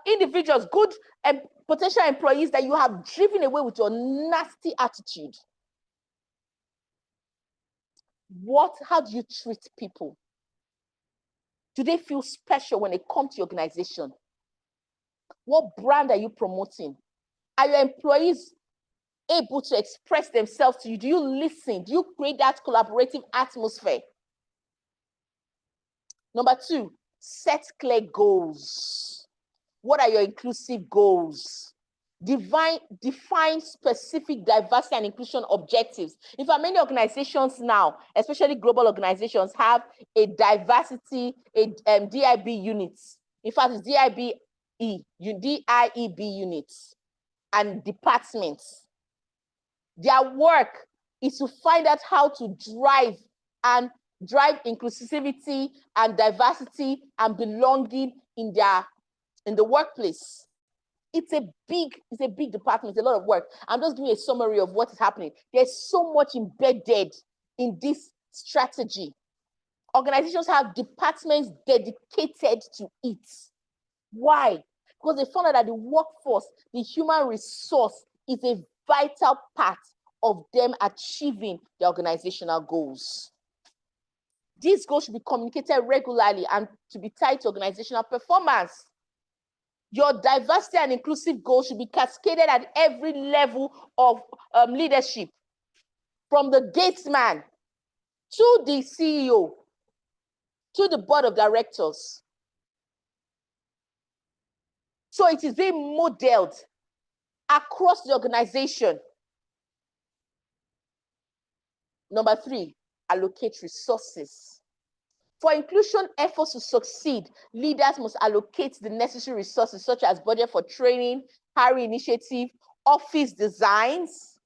individuals, good potential employees that you have driven away with your nasty attitude. How do you treat people? Do they feel special when they come to your organization? What brand are you promoting? Are your employees able to express themselves to you? Do you listen? Do you create that collaborative atmosphere? Number 2, set clear goals. What are your inclusive goals? Define specific diversity and inclusion objectives. In fact, many organizations now, especially global organizations, have a diversity, DIB units. In fact, it's DIEB units and departments. Their work is to find out how to drive inclusivity and diversity and belonging in the workplace. It's a big department, it's a lot of work. I'm just giving a summary of what is happening. There's so much embedded in this strategy. Organizations have departments dedicated to it. Why? Because they found out that the workforce, the human resource, is a vital part of them achieving their organizational goals. These goals should be communicated regularly and to be tied to organizational performance. Your diversity and inclusive goals should be cascaded at every level of leadership, from the gatesman to the CEO, to the board of directors. So it is being modeled across the organization. Number 3, allocate resources. For inclusion efforts to succeed, leaders must allocate the necessary resources, such as budget for training, hiring initiative, office designs.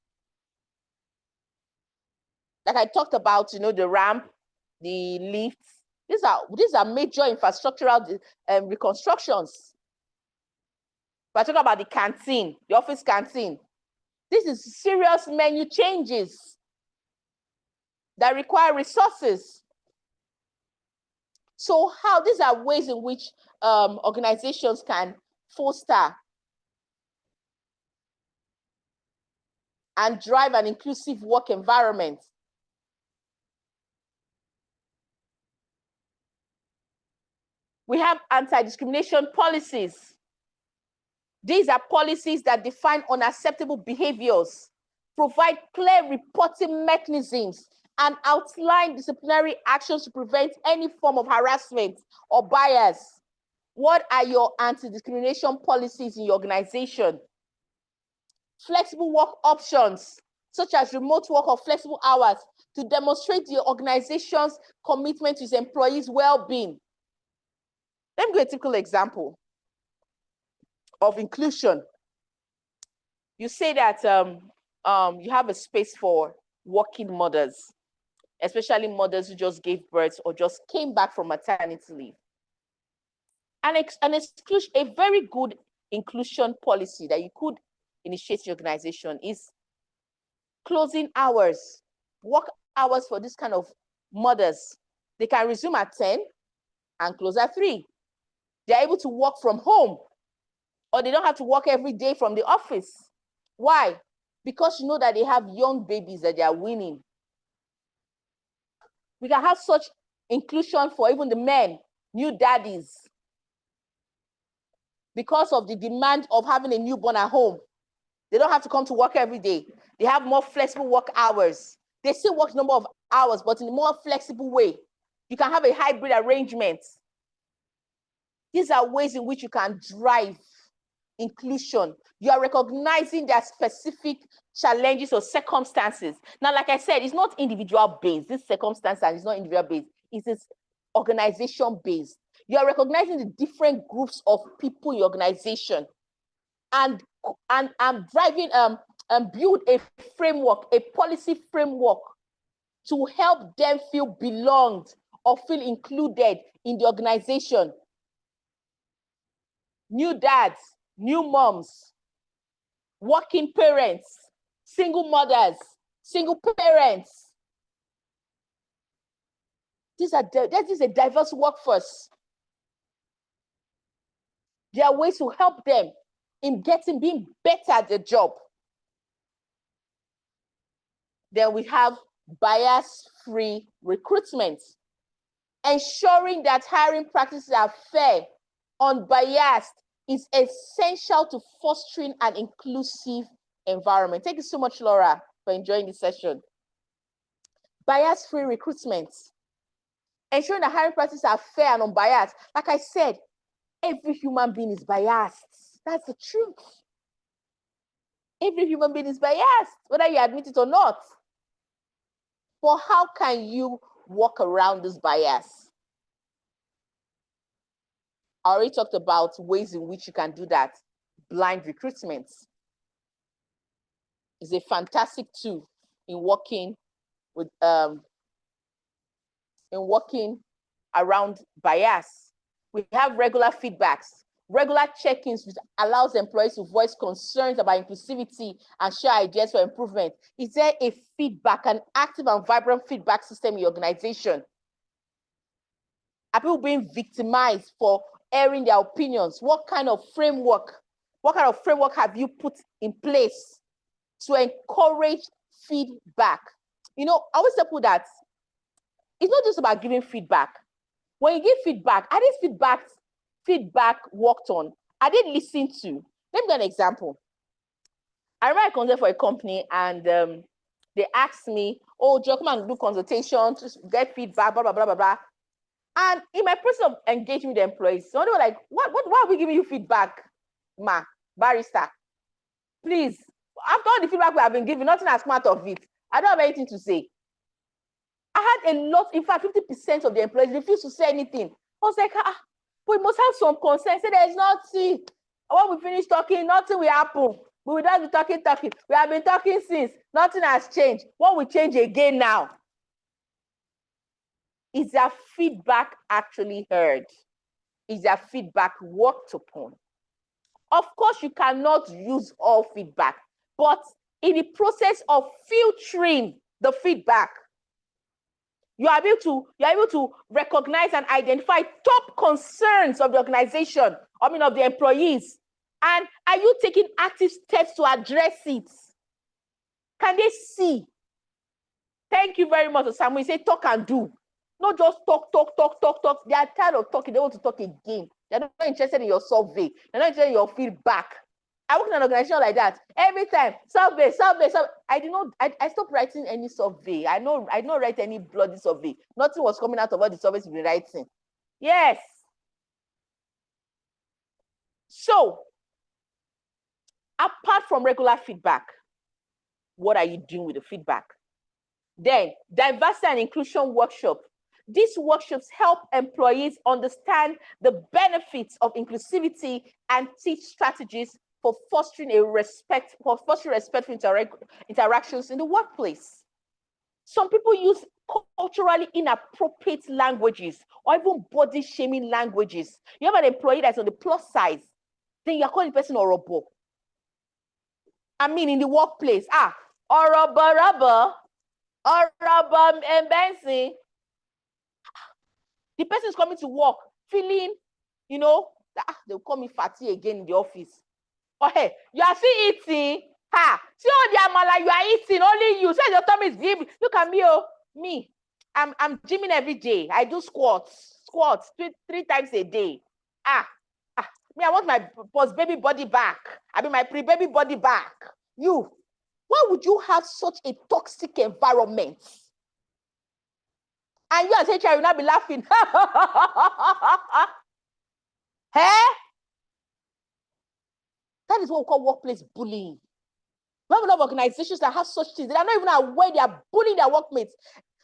Like I talked about, the ramp, the lifts. These are major infrastructural reconstructions. But I talk about the canteen, the office canteen. This is serious menu changes that require resources. So these are ways in which organizations can foster and drive an inclusive work environment. We have anti-discrimination policies. These are policies that define unacceptable behaviors, provide clear reporting mechanisms, and outline disciplinary actions to prevent any form of harassment or bias. What are your anti-discrimination policies in your organization? Flexible work options, such as remote work or flexible hours, to demonstrate the organization's commitment to its employees' well-being. Let me give a typical example of inclusion. You say that you have a space for working mothers, especially mothers who just gave birth or just came back from maternity leave. A very good inclusion policy that you could initiate in your organization is closing hours, work hours for this kind of mothers. They can resume at 10 and close at 3. They're able to work from home, or they don't have to work every day from the office. Why? Because you know that they have young babies that they are weaning. We can have such inclusion for even the men, new daddies. Because of the demand of having a newborn at home, they don't have to come to work every day. They have more flexible work hours. They still work a number of hours, but in a more flexible way. You can have a hybrid arrangement. These are ways in which you can drive inclusion. You are recognizing their specific challenges or circumstances. Now, like I said, it's not individual based. This circumstance is not individual based. It's organization based. You are recognizing the different groups of people in your organization and driving build a framework, a policy framework to help them feel belonged or feel included in the organization. New dads, new moms, working parents, single mothers, single parents. This is a diverse workforce. There are ways to help them in being better at the job. Then we have bias-free recruitment, ensuring that hiring practices are fair, unbiased, is essential to fostering an inclusive environment. Thank you so much, Laura, for enjoying this session. Bias-free recruitment, ensuring that hiring practices are fair and unbiased. Like I said, every human being is biased. That's the truth. Every human being is biased, whether you admit it or not. But how can you work around this bias? I already talked about ways in which you can do that. Blind recruitment is a fantastic tool in working with around bias. We have regular feedbacks, regular check-ins, which allows employees to voice concerns about inclusivity and share ideas for improvement. Is there a feedback, an active and vibrant feedback system in your organization? Are people being victimized for airing their opinions? What kind of framework have you put in place to encourage feedback? You know, I always tell people that it's not just about giving feedback. When you give feedback, are these feedback worked on? Are they listened to? Let me give an example. I remember I consulted for a company and they asked me, oh, Joe, come and do consultation to get feedback, blah, blah, blah, blah, blah. And in my process of engaging with the employees, so they were like, why are we giving you feedback, barrister? Please, after all the feedback we have been given, nothing has come out of it. I don't have anything to say. I had a lot, in fact, 50% of the employees refused to say anything. I was like, we must have some concern. Say there's nothing. When we finish talking, nothing will happen. We will not be talking. We have been talking since. Nothing has changed. What will change again now? Is their feedback actually heard? Is their feedback worked upon? Of course, you cannot use all feedback, but in the process of filtering the feedback, you are able to recognize and identify top concerns of the organization, of the employees. And are you taking active steps to address it? Can they see? Thank you very much, Samuel. You say talk and do. Not just talk. They are tired of talking. They want to talk again. They're not interested in your survey. They're not interested in your feedback. I work in an organization like that. Every time, survey. I stopped writing any survey. I don't write any bloody survey. Nothing was coming out of all the surveys we've been writing. Yes. So, apart from regular feedback, what are you doing with the feedback? Then, diversity and inclusion workshop. These workshops help employees understand the benefits of inclusivity and teach strategies for fostering respectful interactions in the workplace. Some people use culturally inappropriate languages or even body shaming languages. You have an employee that's on the plus size, then you're calling the person Orobo. In the workplace, Orobo, Benson. The person is coming to work feeling, they'll call me fatty again in the office. Oh, hey, you are still eating? See all the amala you are eating, only you. Say your tummy is big. Look at me, me. I'm gymming every day. I do squats three times a day. Me, I want my post-baby body back. My pre-baby body back. You, why would you have such a toxic environment? And you as HR will not be laughing. Hey? That is what we call workplace bullying. We have a lot of organizations that have such things. They are not even aware they are bullying their workmates.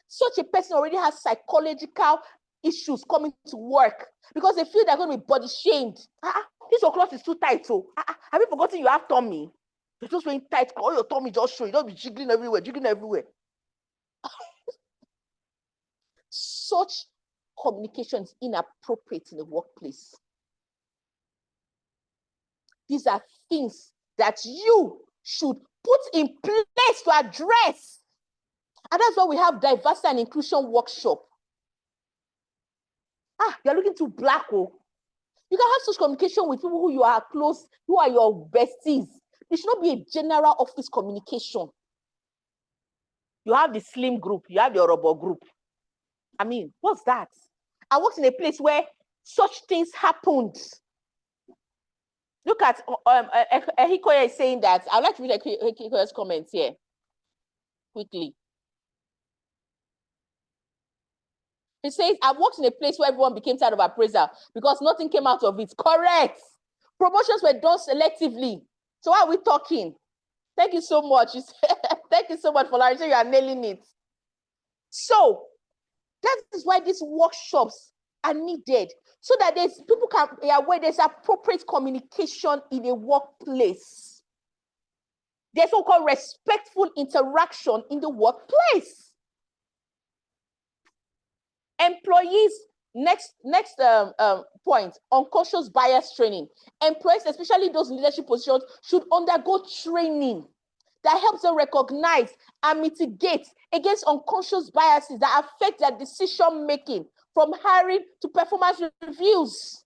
Such a person already has psychological issues coming to work because they feel they're going to be body shamed. This your cloth is too tight. So, have you forgotten you have tummy? You're just wearing tight. All your tummy just show. You don't be jiggling everywhere. Such communication is inappropriate in the workplace. These are things that you should put in place to address. And that's why we have diversity and inclusion workshop. You're looking to black hole. You can have such communication with people who you are close, who are your besties. It should not be a general office communication. You have the slim group, you have the Orobo group. I mean, what's that? I worked in a place where such things happened. Look at Ehikoya is saying that. I'd like to read Ehikoya's comments here quickly. He says, I've worked in a place where everyone became tired of appraisal because nothing came out of it. Correct. Promotions were done selectively. So why are we talking? Thank you so much. Thank you so much for Larry. You are nailing it. So that is why these workshops are needed, so that people can be aware there's appropriate communication in a workplace. There's so-called respectful interaction in the workplace. Employees, next point, unconscious bias training. Employees, especially those in leadership positions, should undergo training that helps them recognize and mitigate against unconscious biases that affect their decision-making, from hiring to performance reviews.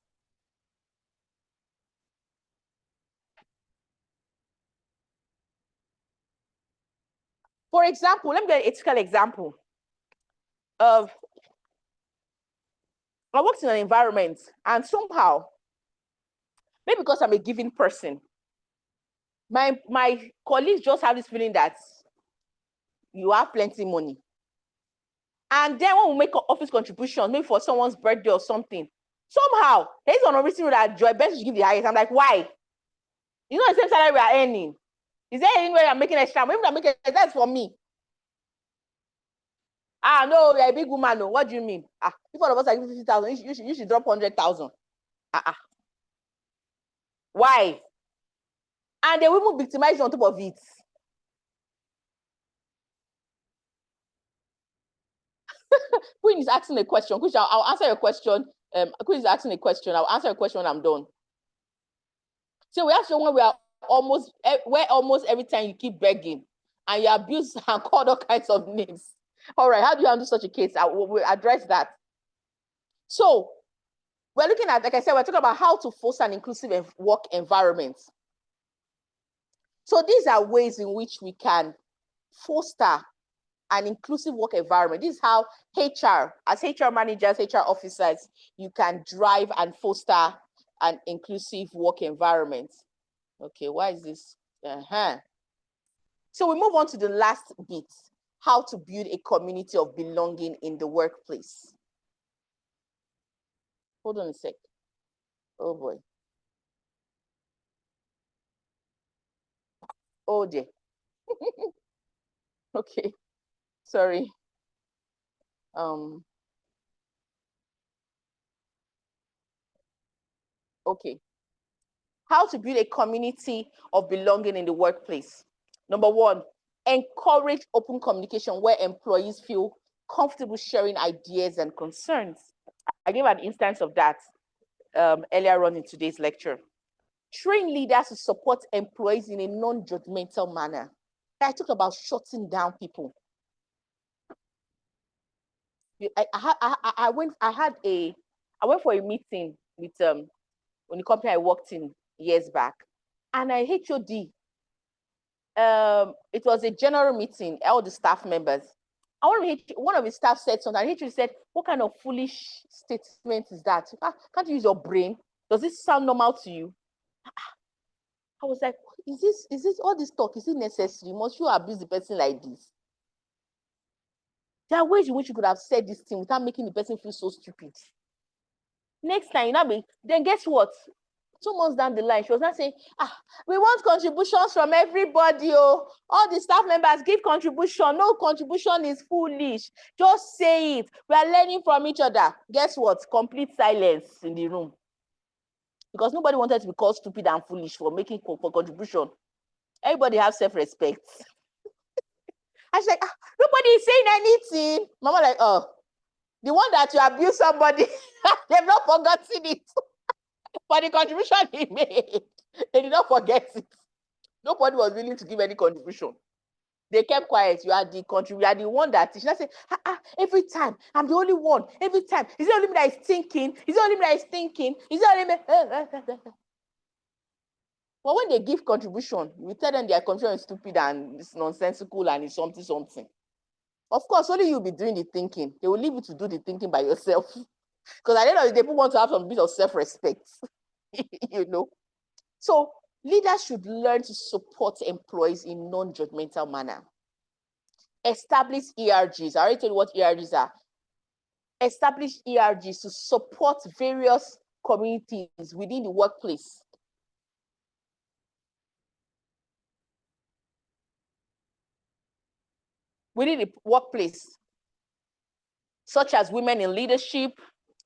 For example, let me get an ethical example of, I worked in an environment and somehow, maybe because I'm a giving person, my colleagues just have this feeling that you have plenty money. And then when we make an office contribution, maybe for someone's birthday or something, somehow, there's an reason that Joy Best should give the highest. I'm like, why? You know the same salary we are earning. Is there any way I'm making extra? Maybe I'm making extra, that's for me. No, you're a big woman. No. What do you mean? If all of us are giving 50,000, you should drop 100,000. Why? And they will even victimize you on top of it. Queen is asking a question. Queen, I'll answer your question. Queen is asking a question. I'll answer your question when I'm done. So we have someone where almost every time you keep begging and you abuse and call all kinds of names. All right, how do you handle such a case? We'll address that. So we're looking at, like I said, we're talking about how to foster an inclusive work environment. So these are ways in which we can foster an inclusive work environment. This is how HR, as HR managers, HR officers, you can drive and foster an inclusive work environment. Okay, why is this? So we move on to the last bit, how to build a community of belonging in the workplace. Hold on a sec. Oh boy. Oh dear. Okay, sorry. Okay. How to build a community of belonging in the workplace. Number one, encourage open communication where employees feel comfortable sharing ideas and concerns. I gave an instance of that earlier on in today's lecture. Train leaders to support employees in a non-judgmental manner. I talked about shutting down people. I went for a meeting with when the company I worked in years back, and I HOD. It was a general meeting, all the staff members. And one of the staff said something, and HOD said, "What kind of foolish statement is that? Can't you use your brain? Does this sound normal to you?" I was like, is this all this talk? Is it necessary? Must you abuse the person like this? There are ways in which you could have said this thing without making the person feel so stupid. Next time, then guess what? 2 months down the line, she was not saying, we want contributions from everybody. Oh, all the staff members give contribution. No contribution is foolish. Just say it. We are learning from each other. Guess what? Complete silence in the room. Because nobody wanted to be called stupid and foolish for making for contribution. Everybody has self-respect. I was like, nobody is saying anything. Mama like, the one that you abuse somebody, they've not forgotten it. For the contribution he made, they did not forget it. Nobody was willing to give any contribution. They kept quiet. You are the country. You are the one that teach. I say, every time I'm the only one. Every time, is it only me that is thinking? Is it only me that is thinking? Is it only me? But when they give contribution, you tell them their contribution is stupid and it's nonsensical and it's something. Of course, only you'll be doing the thinking. They will leave you to do the thinking by yourself. Because at the end of the day, people want to have some bit of self-respect, you know. So leaders should learn to support employees in non-judgmental manner. Establish ERGs. I already told you what ERGs are. Establish ERGs to support various communities within the workplace. Within the workplace, such as women in leadership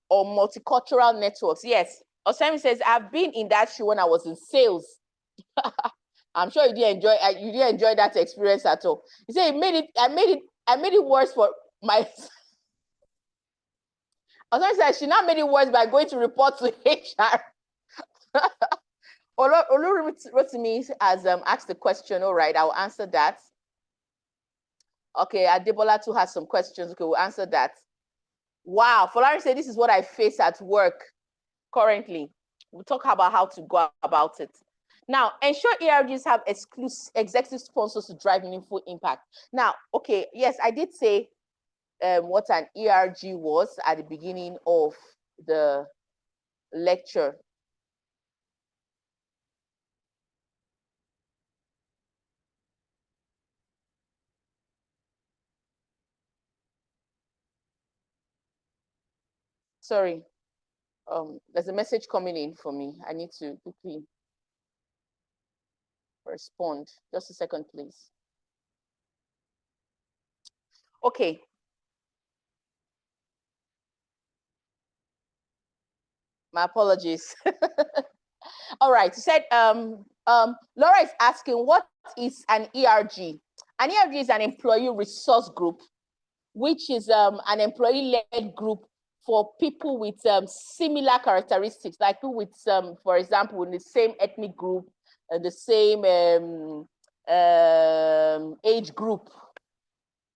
or multicultural networks. Yes, Osemi says, I've been in that shoe when I was in sales. I'm sure you didn't enjoy that experience at all. He said, I made it worse for my Osemi said she now made it worse by going to report to HR. Olurotimi has asked the question. All right, I'll answer that. Okay, Adebola too has some questions. Okay, we'll answer that. Wow, Folari said, this is what I face at work currently. We'll talk about how to go about it. Now, ensure ERGs have exclusive executive sponsors to drive meaningful impact. Now, okay, yes, I did say what an ERG was at the beginning of the lecture. Sorry, there's a message coming in for me. I need to quickly respond. Just a second, please. Okay. My apologies. All right. She said, Laura is asking, what is an ERG? An ERG is an employee resource group, which is an employee-led group for people with similar characteristics, like people with, for example, in the same ethnic group, the same age group.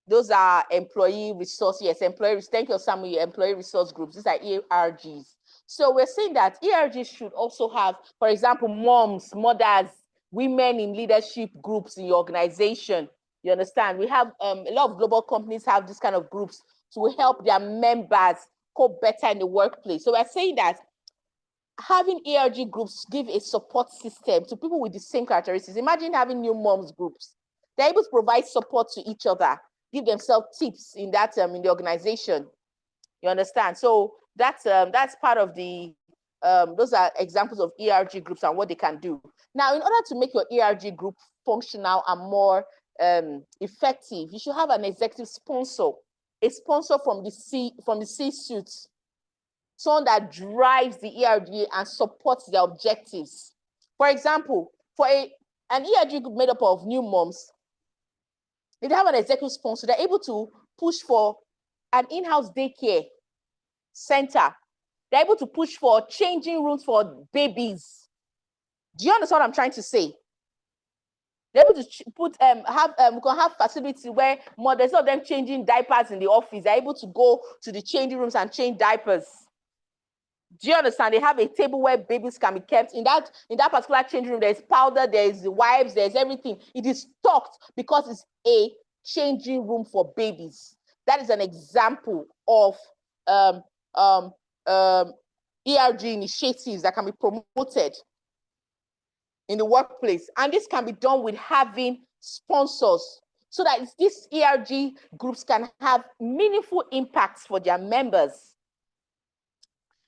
Those are employee resource, yes, thank you, Samuel, employee resource groups. These are ERGs. So we're saying that ERGs should also have, for example, mothers, women in leadership groups in your organization. You understand? We have a lot of global companies have this kind of groups to help their members cope better in the workplace. So we're saying that having ERG groups give a support system to people with the same characteristics. Imagine having new moms groups. They're able to provide support to each other, give themselves tips in that in the organization. You understand? So that's part of the those are examples of ERG groups and what they can do. Now, in order to make your ERG group functional and more effective, you should have an executive sponsor, a sponsor from the C-suite, someone that drives the ERG and supports their objectives. For example, for an ERG group made up of new moms, if they have an executive sponsor, they're able to push for an in-house daycare center. They're able to push for changing rooms for babies. Do you understand what I'm trying to say? They're able to put we can have facilities where mothers, instead of them changing diapers in the office, they're able to go to the changing rooms and change diapers. Do you understand? They have a table where babies can be kept. In that particular changing room, there's powder, there's wipes, there's everything. It is stocked because it's a changing room for babies. That is an example of ERG initiatives that can be promoted in the workplace. And this can be done with having sponsors so that these ERG groups can have meaningful impacts for their members.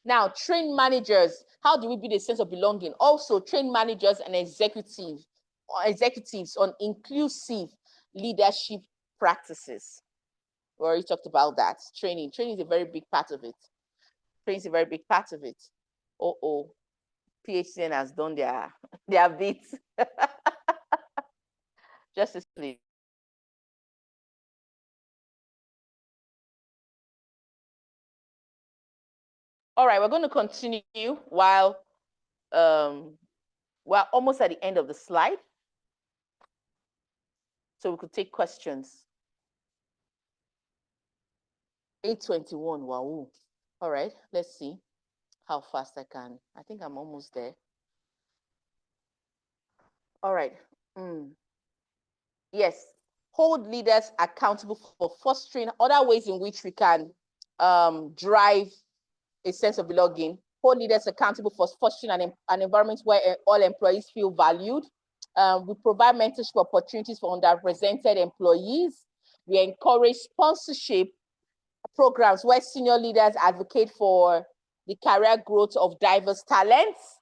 Now, train managers. How do we build a sense of belonging? Also, train managers and executives on inclusive leadership practices. We already talked about that. Training is a very big part of it. Training is a very big part of it. PHCN has done their bit. Justice, please. All right, we're going to continue while we're almost at the end of the slide. so we could take questions. 8:21, wow. All right, let's see how fast I can. I think I'm almost there. All right. Yes, hold leaders accountable for fostering other ways in which we can drive a sense of belonging. Hold leaders accountable for fostering an environment where all employees feel valued. We provide mentorship opportunities for underrepresented employees. We encourage sponsorship programs where senior leaders advocate for the career growth of diverse talents.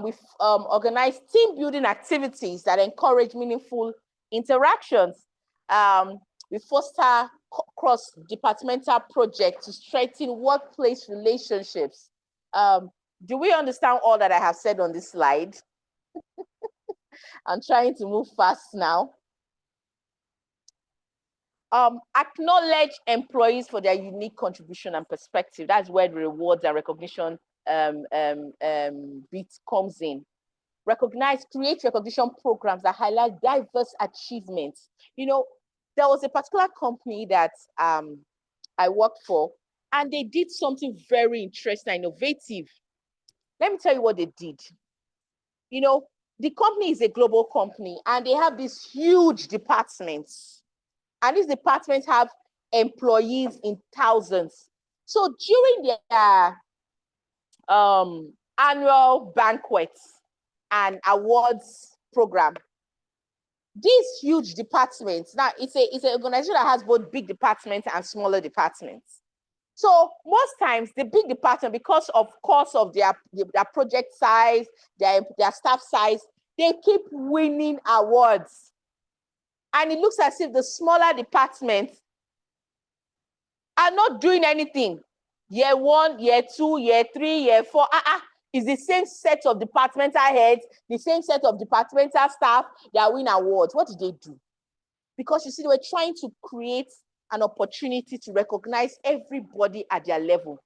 We've organized team building activities that encourage meaningful interactions. We foster cross-departmental projects to strengthen workplace relationships. Do we understand all that I have said on this slide? I'm trying to move fast now. Acknowledge employees for their unique contribution and perspective. That's where the rewards and recognition bit comes in. Create recognition programs that highlight diverse achievements. You know, there was a particular company that I worked for, and they did something very interesting and innovative. Let me tell you what they did. You know, the company is a global company, and they have these huge departments. And these departments have employees in thousands. So during their annual banquets and awards program, these huge departments, now it's an organization that has both big departments and smaller departments. So most times the big department, because of course of their project size, their staff size, they keep winning awards. And it looks as if the smaller departments are not doing anything. Year 1, year 2, year 3, year 4, it's the same set of departmental heads, the same set of departmental staff that win awards. What did they do? Because you see, they were trying to create an opportunity to recognize everybody at their level.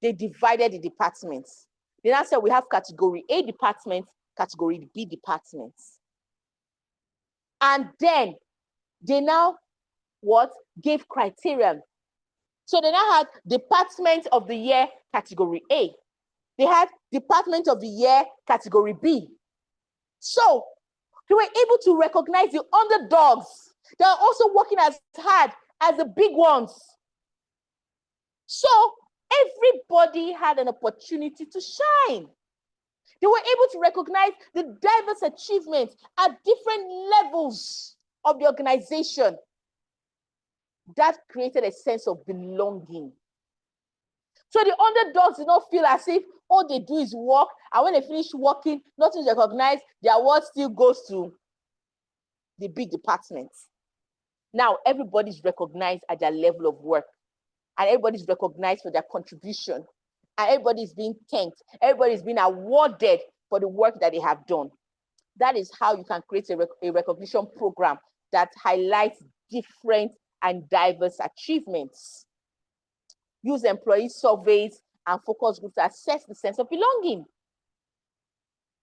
They divided the departments. They now said we have category A departments, category B departments. And then they now gave criterion. So they now had Department of the Year category A. They had Department of the Year category B. So they were able to recognize the underdogs. They are also working as hard as the big ones. So everybody had an opportunity to shine. They were able to recognize the diverse achievements at different levels of the organization. That created a sense of belonging. So the underdogs did not feel as if all they do is work, and when they finish working, nothing is recognized, their award still goes to the big departments. Now everybody's recognized at their level of work, and everybody's recognized for their contribution, and everybody's being thanked, everybody's being awarded for the work that they have done. That is how you can create a recognition program that highlights different and diverse achievements. Use employee surveys and focus groups to assess the sense of belonging.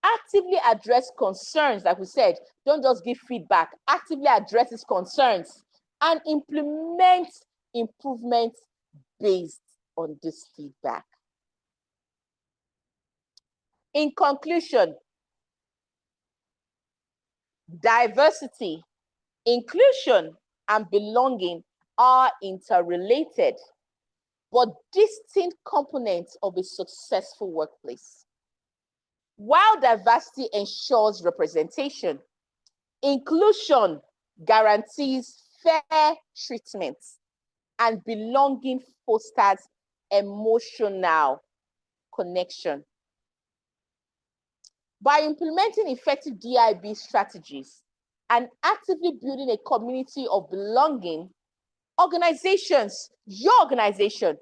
Actively address concerns, like we said, don't just give feedback, actively address these concerns and implement improvements based on this feedback. In conclusion, diversity, inclusion, and belonging are interrelated, but distinct components of a successful workplace. While diversity ensures representation, inclusion guarantees fair treatment, and belonging fosters emotional connection. By implementing effective DIB strategies and actively building a community of belonging, organizations, your organization,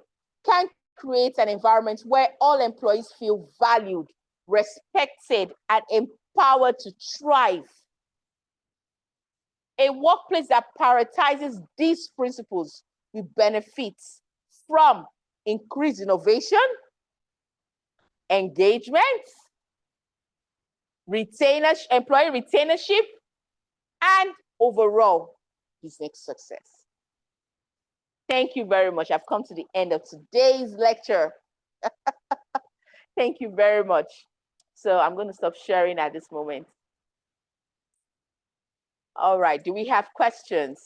can create an environment where all employees feel valued, respected, and empowered to thrive. A workplace that prioritizes these principles will benefit from increased innovation, engagement, employee retainership, and overall business success. Thank you very much. I've come to the end of today's lecture. Thank you very much. So I'm going to stop sharing at this moment. All right, do we have questions?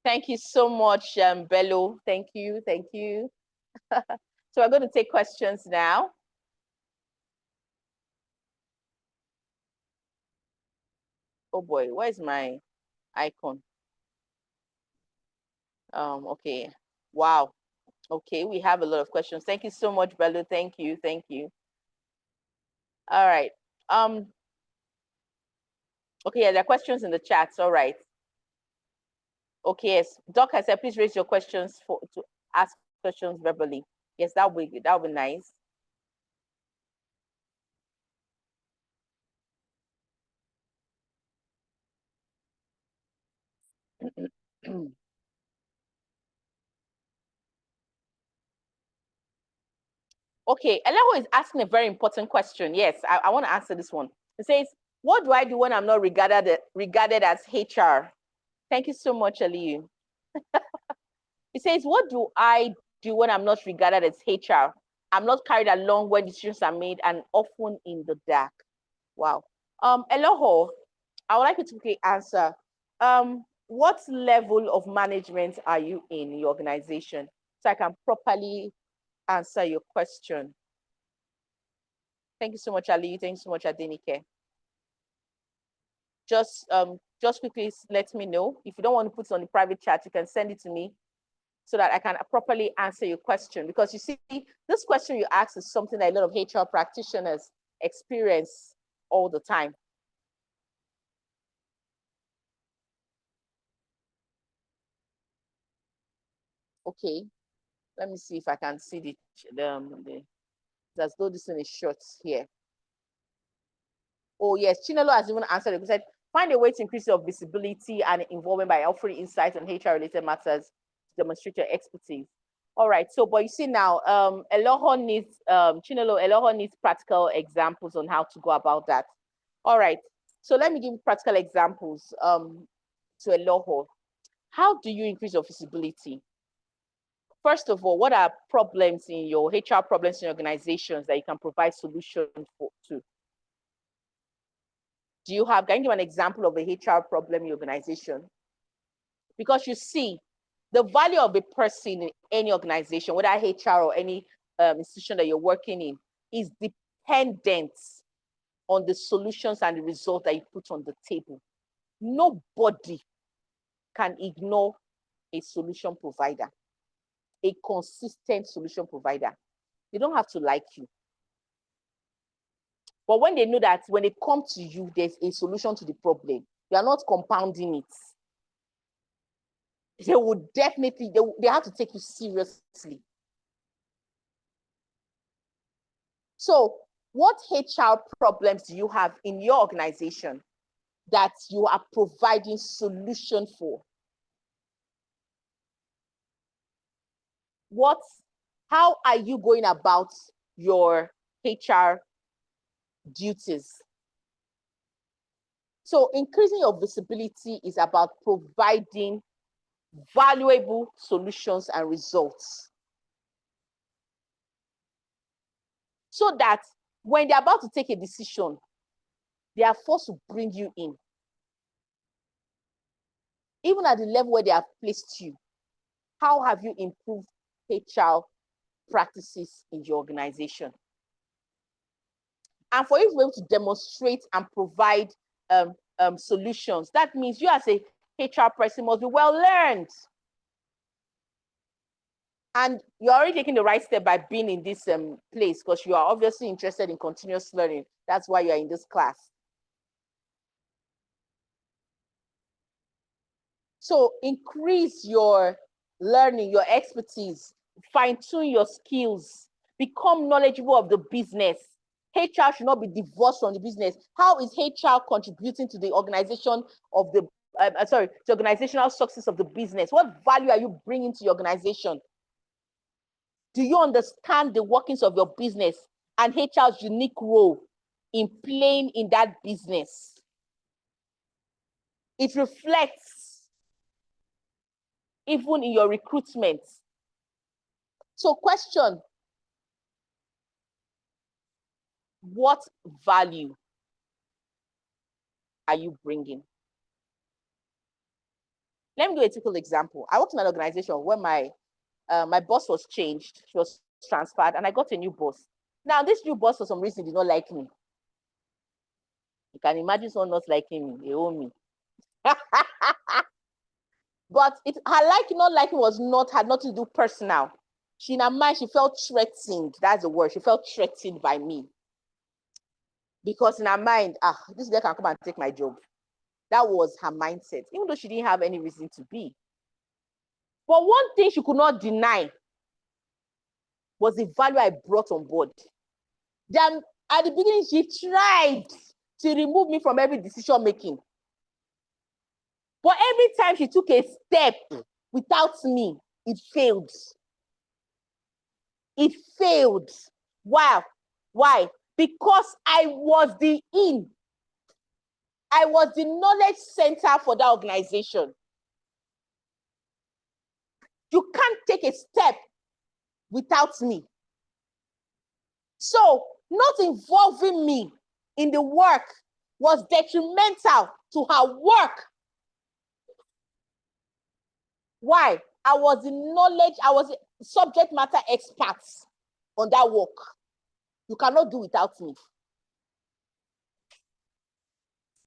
Thank you so much, Bello. Thank you, thank you. So we're going to take questions now. Oh boy, where's my icon? Okay, wow. Okay, we have a lot of questions. Thank you so much, Bello. Thank you, thank you. All right. Okay, yeah, there are questions in the chats. All right. Okay, yes. Doc, I said, please raise your questions to ask questions verbally. Yes, that would be nice. Okay, Eleho is asking a very important question. Yes, I want to answer this one. It says, what do I do when I'm not regarded as HR? Thank you so much, Aliyu. It says, what do I do when I'm not regarded as HR? I'm not carried along when decisions are made and often in the dark. Wow. Eloho, I would like you to quickly answer. What level of management are you in your organization? So I can properly answer your question. Thank you so much, Ali. Thank you so much, Adenike. Just quickly let me know. If you don't want to put it on the private chat, you can send it to me so that I can properly answer your question. Because you see, this question you asked is something that a lot of HR practitioners experience all the time. Okay, let me see if I can see as though this one is short here. Oh yes, Chinelo has even answered it. He said, find a way to increase your visibility and involvement by offering insights on HR-related matters to demonstrate your expertise. All right, so but you see now, Eloho needs, Chinelo, Eloho needs practical examples on how to go about that. All right, so let me give you practical examples to Eloho. How do you increase your visibility? First of all, what are problems in your HR problems in organizations that you can provide solutions to? Can you give an example of a HR problem in your organization? Because you see, the value of a person in any organization, whether HR or any institution that you're working in, is dependent on the solutions and the results that you put on the table. Nobody can ignore a solution provider, a consistent solution provider. They don't have to like you. But when they know that when they come to you, there's a solution to the problem, you are not compounding it, they would definitely, they have to take you seriously. So what HR problems do you have in your organization that you are providing solution for? How are you going about your HR duties? So increasing your visibility is about providing valuable solutions and results, so that when they're about to take a decision, they are forced to bring you in. Even at the level where they have placed you, how have you improved HR practices in your organization? And for you to be able to demonstrate and provide solutions, that means you as a HR person must be well learned. And you're already taking the right step by being in this place, because you are obviously interested in continuous learning. That's why you're in this class. So increase your learning, your expertise, fine-tune your skills, become knowledgeable of the business. HR should not be divorced from the business. How is HR contributing to the organization of the the organizational success of the business? What value are you bringing to your organization? Do you understand the workings of your business and HR's unique role in playing in that business? It reflects even in your recruitment. So question, what value are you bringing? Let me do a typical example. I worked in an organization where my boss was changed. She was transferred and I got a new boss. Now, this new boss, for some reason, did not like me. You can imagine someone not liking me. They owe me. But her liking, not liking had nothing to do personal. She, in her mind, she felt threatened. That's the word. She felt threatened by me. Because in her mind, this girl can come and take my job. That was her mindset, even though she didn't have any reason to be. But one thing she could not deny was the value I brought on board. Then at the beginning, she tried to remove me from every decision making. But every time she took a step without me, it failed. It failed. Wow. Why? Because I was the in. I was the knowledge center for that organization. You can't take a step without me. So not involving me in the work was detrimental to her work. Why? I was the subject matter expert on that work. You cannot do without me.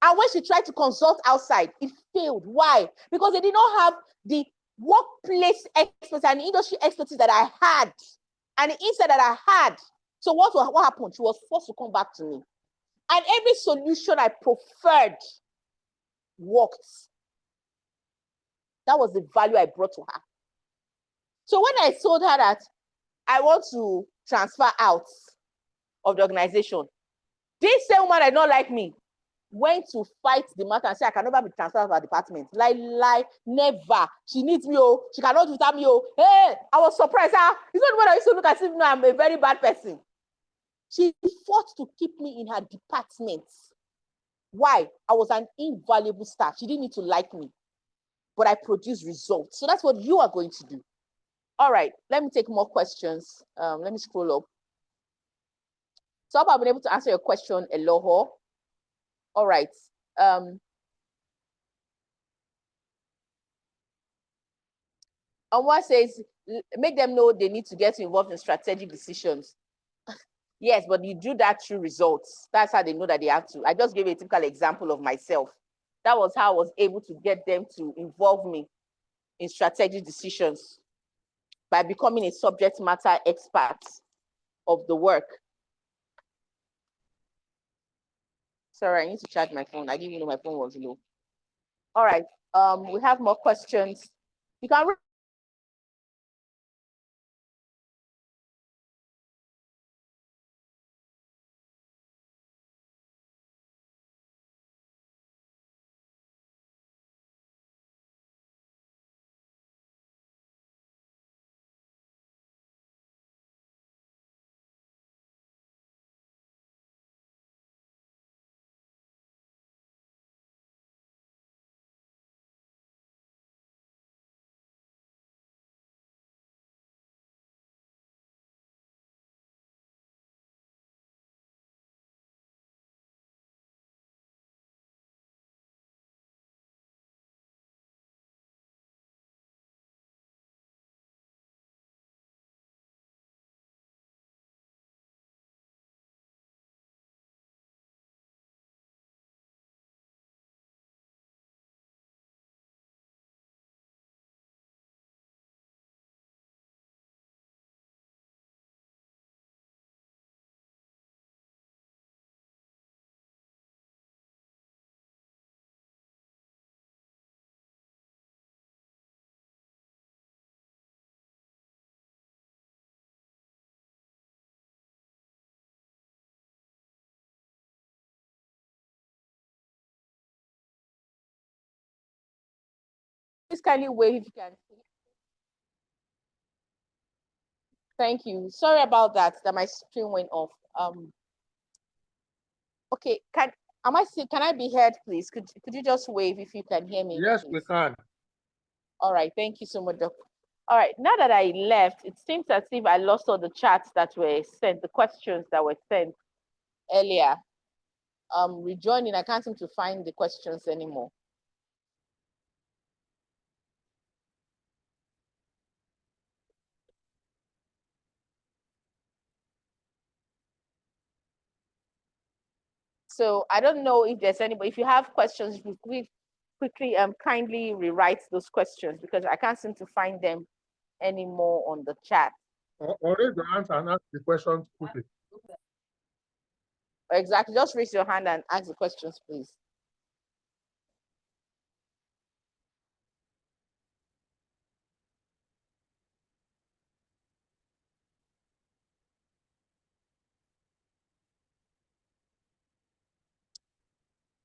And when she tried to consult outside, it failed. Why? Because they did not have the workplace expertise and industry expertise that I had, and the insight that I had. So what happened? She was forced to come back to me. And every solution I preferred worked. That was the value I brought to her. So when I told her that I want to transfer out of the organization, this same woman that did not like me went to fight the matter and say, I can never be transferred to our department. Lie, never. She needs me, oh. She cannot do without me, oh. Hey, I was surprised. It's not what I used to look as if I'm a very bad person. She fought to keep me in her department. Why? I was an invaluable staff. She didn't need to like me, but I produced results. So that's what you are going to do. All right, let me take more questions. Let me scroll up. So I've been able to answer your question, Eloho. All right. And what says, make them know they need to get involved in strategic decisions. Yes, but you do that through results. That's how they know that they have to. I just gave a typical example of myself. That was how I was able to get them to involve me in strategic decisions, by becoming a subject matter expert of the work. Sorry, I need to charge my phone. I didn't even know my phone was low. All right, we have more questions. You can Please kindly wave if you can see. Thank you. Sorry about that my screen went off. Okay, can I be heard, please? Could you just wave if you can hear me? Yes, please? we can. All right, thank you so much, Doctor. All right, now that I left, it seems as if I lost all the chats that were sent, the questions that were sent earlier. Rejoining, I can't seem to find the questions anymore. So I don't know if there's anybody, if you have questions, quickly kindly rewrite those questions because I can't seem to find them anymore on the chat. Or raise your hand and ask the questions quickly. Exactly, just raise your hand and ask the questions, please.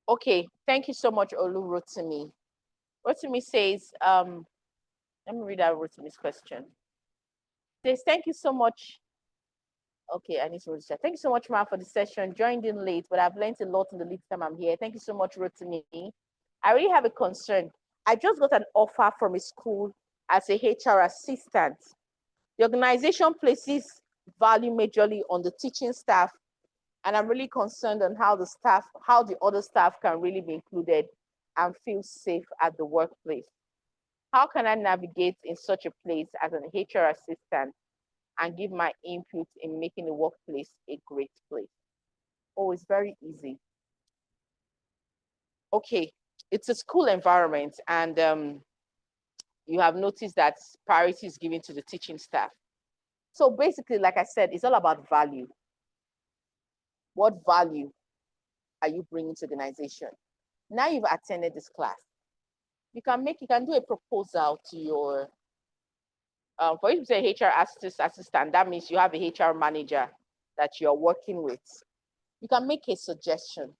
Okay, thank you so much, Olu Rotimi. Rotimi says, let me read out Rotimi's question. Says, thank you so much. Okay, I need to register. Thank you so much, Ma, for the session. Joined in late, but I've learned a lot in the little time I'm here. Thank you so much, Rotimi. I really have a concern. I just got an offer from a school as a HR assistant. The organization places value majorly on the teaching staff, and I'm really concerned on how the other staff can really be included and feel safe at the workplace. How can I navigate in such a place as an HR assistant and give my input in making the workplace a great place? Oh, it's very easy. Okay, it's a school environment, and you have noticed that priority is given to the teaching staff. So basically, like I said, it's all about value. What value are you bringing to the organization? Now you've attended this class. You can do a proposal to your, for you to say HR assistant, that means you have a HR manager that you're working with. You can make a suggestion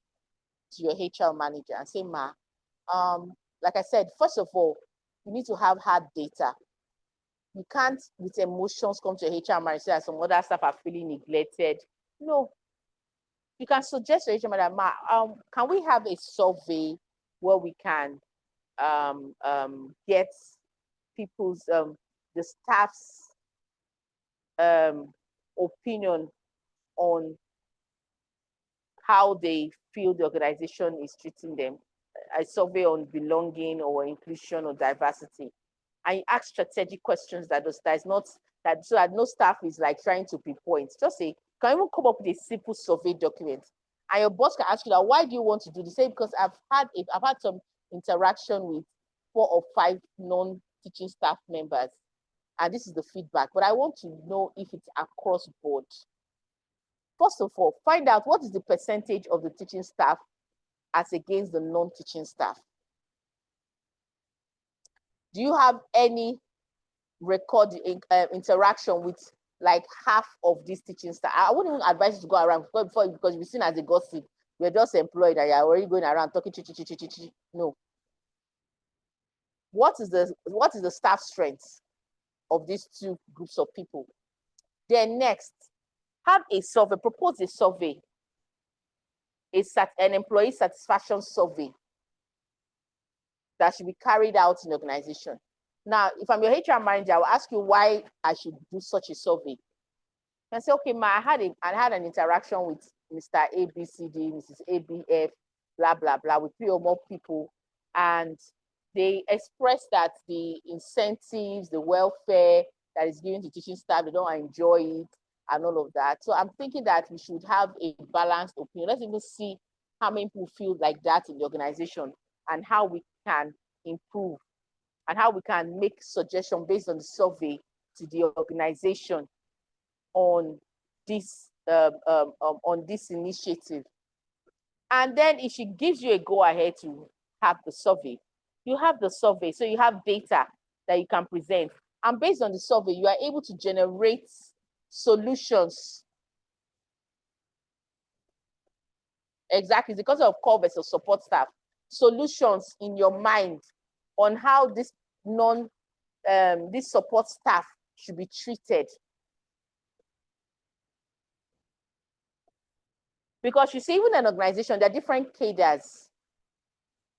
to your HR manager and say, Ma, like I said, first of all, you need to have hard data. You can't, with emotions, come to a HR manager and say some other staff are feeling neglected. No. You can suggest to your HR manager, Ma, can we have a survey where we can get people's, the staff's opinion on how they feel the organization is treating them, a survey on belonging or inclusion or diversity. And you ask strategic questions that is not, that so that no staff is like trying to pinpoint. Just say, can you even come up with a simple survey document? And your boss can ask you that, why do you want to do this? Say, because I've had some interaction with 4 or 5 non-teaching staff members, and this is the feedback, but I want to know if it's across board. First of all, find out what is the percentage of the teaching staff as against the non-teaching staff. Do you have any record interaction with like half of these teaching staff? I wouldn't even advise you to go around because you've seen as a gossip. You're just employed and you're already going around talking. No. What is the staff strength of these 2 groups of people? Then next, have a survey, propose a survey, an employee satisfaction survey that should be carried out in the organization. Now, if I'm your HR manager, I will ask you why I should do such a survey. And say, okay, Ma, I had an interaction with Mr. ABCD, Mrs. ABF, blah, blah, blah, with 3 or more people. And they expressed that the incentives, the welfare that is given to teaching staff, they don't enjoy it and all of that. So I'm thinking that we should have a balanced opinion. Let's even see how many people feel like that in the organization and how we can improve and how we can make suggestions based on the survey to the organization on this initiative. And then if she gives you a go ahead to have the survey, you have the survey, so you have data that you can present. And based on the survey, you are able to generate solutions. Exactly, because of core versus support staff. Solutions in your mind on how this this support staff should be treated. Because you see, even an organization, there are different cadres.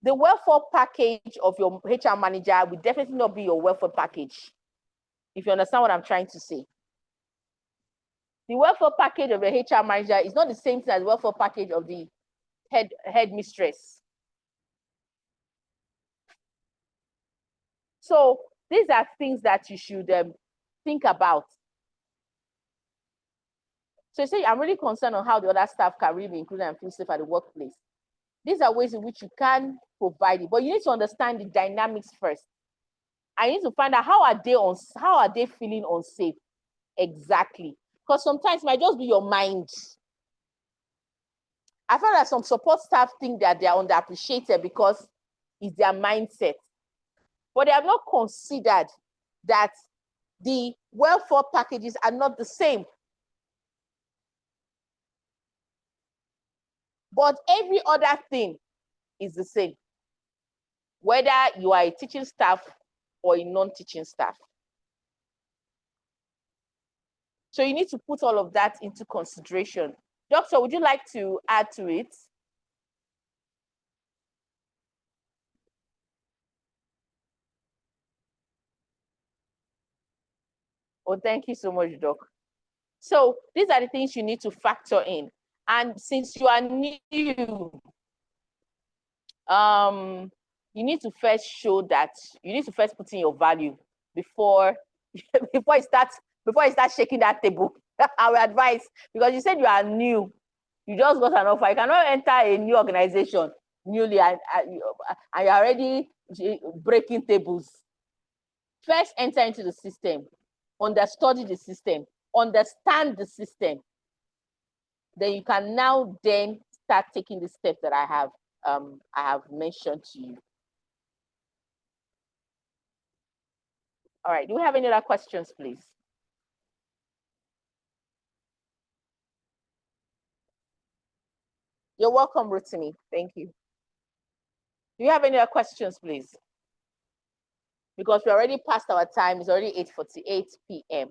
The welfare package of your HR manager will definitely not be your welfare package, if you understand what I'm trying to say. The welfare package of the HR manager is not the same thing as the welfare package of the headmistress. So these are things that you should think about. So you say, I'm really concerned on how the other staff can really be included and feel safe at the workplace. These are ways in which you can provide it, but you need to understand the dynamics first. I need to find out how are they feeling unsafe exactly, because sometimes it might just be your mind. I found that some support staff think that they are underappreciated because it's their mindset, but they have not considered that the welfare packages are not the same. But every other thing is the same, whether you are a teaching staff or a non-teaching staff. So you need to put all of that into consideration. Doctor, would you like to add to it? Oh, thank you so much, Doc. So these are the things you need to factor in. And since you are new, you need to first show that you need to first put in your value before before you start shaking that table. Our advice, because you said you are new, you just got an offer. You cannot enter a new organization newly and you're already breaking tables. First, enter into the system, study the system, understand the system. Then you can now start taking the steps that I have mentioned to you. All right, do we have any other questions, please? You're welcome, Rotimi. Thank you. Do you have any other questions, please? Because we're already past our time. It's already 8:48 p.m.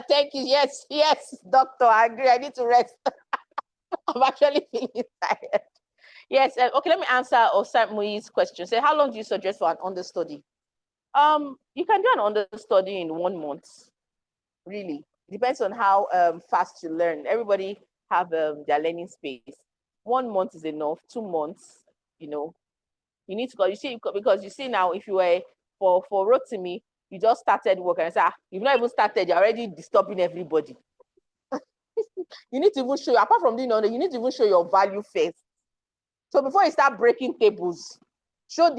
Thank you. Yes, doctor, I agree. I need to rest. I'm actually feeling tired. Yes, okay, let me answer Osamui's question. Say, how long do you suggest for an understudy? You can do an understudy in 1 month, really. It depends on how fast you learn. Everybody have their learning space. 1 month is enough. 2 months, you need to go. You see, because you see now, if you were for Rotimi, you just started work and say, you've not even started, you're already disturbing everybody. You need to even show, apart from doing you need to even show your value first. So before you start breaking tables, show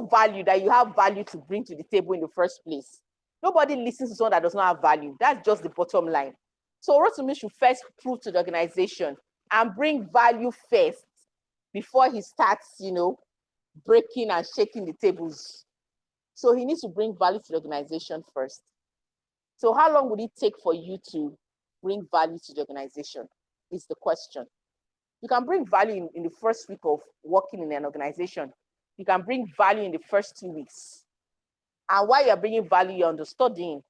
value, that you have value to bring to the table in the first place. Nobody listens to someone that does not have value. That's just the bottom line. So Rotimi should first prove to the organization and bring value first before he starts, breaking and shaking the tables. So he needs to bring value to the organization first. So how long would it take for you to bring value to the organization is the question. You can bring value in the first week of working in an organization. You can bring value in the first 2 weeks. And while you're bringing value, you're understudying.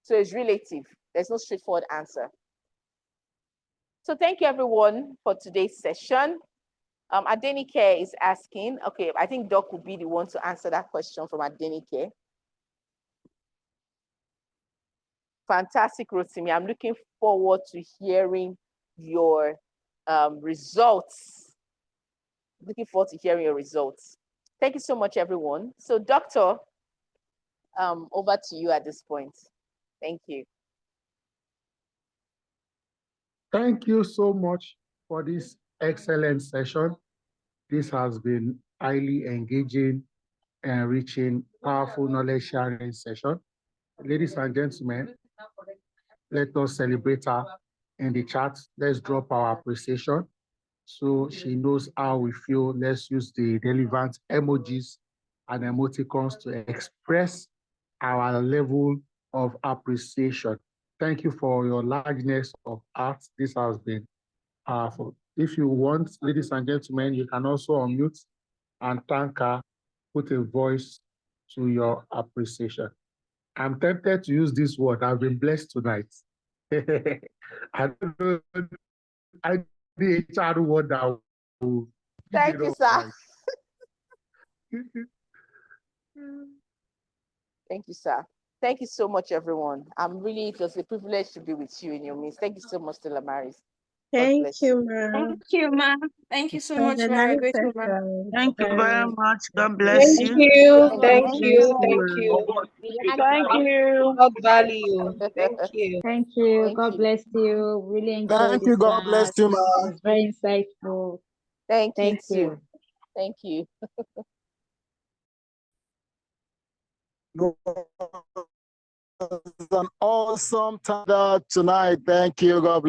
So it's relative. There's no straightforward answer. So thank you, everyone, for today's session. Adenike is asking, okay, I think Doc will be the one to answer that question from Adenike. Fantastic, Rotimi. I'm looking forward to hearing your results. Looking forward to hearing your results. Thank you so much, everyone. So, Doctor, over to you at this point. Thank you. Thank you so much for this excellent session. This has been highly engaging, enriching, powerful knowledge sharing session. Ladies and gentlemen, let us celebrate her in the chat. Let's drop our appreciation so she knows how we feel. Let's use the relevant emojis and emoticons to express our level of appreciation. Thank you for your largeness of heart. This has been Powerful. If you want, ladies and gentlemen, you can also unmute and thank her, put a voice to your appreciation. I'm tempted to use this word. I've been blessed tonight. I don't know. I the HR word that will Thank you, sir. Thank you, sir. Thank you so much, everyone. It was a privilege to be with you in your midst. Thank you so much, Stella Maris. Thank you, ma'am. Thank you, ma'am. Thank you so much, ma'am. Thank you very much. God bless Thank you. you. Thank Thank you. you. Thank you. Thank you. God value you. Thank you. Thank you. Thank God you. bless you. Really enjoyed Thank this you. God bless class. you, It ma. was very insightful. Thank you Thank too. you. Thank you. It was an awesome time tonight. Thank you. God bless.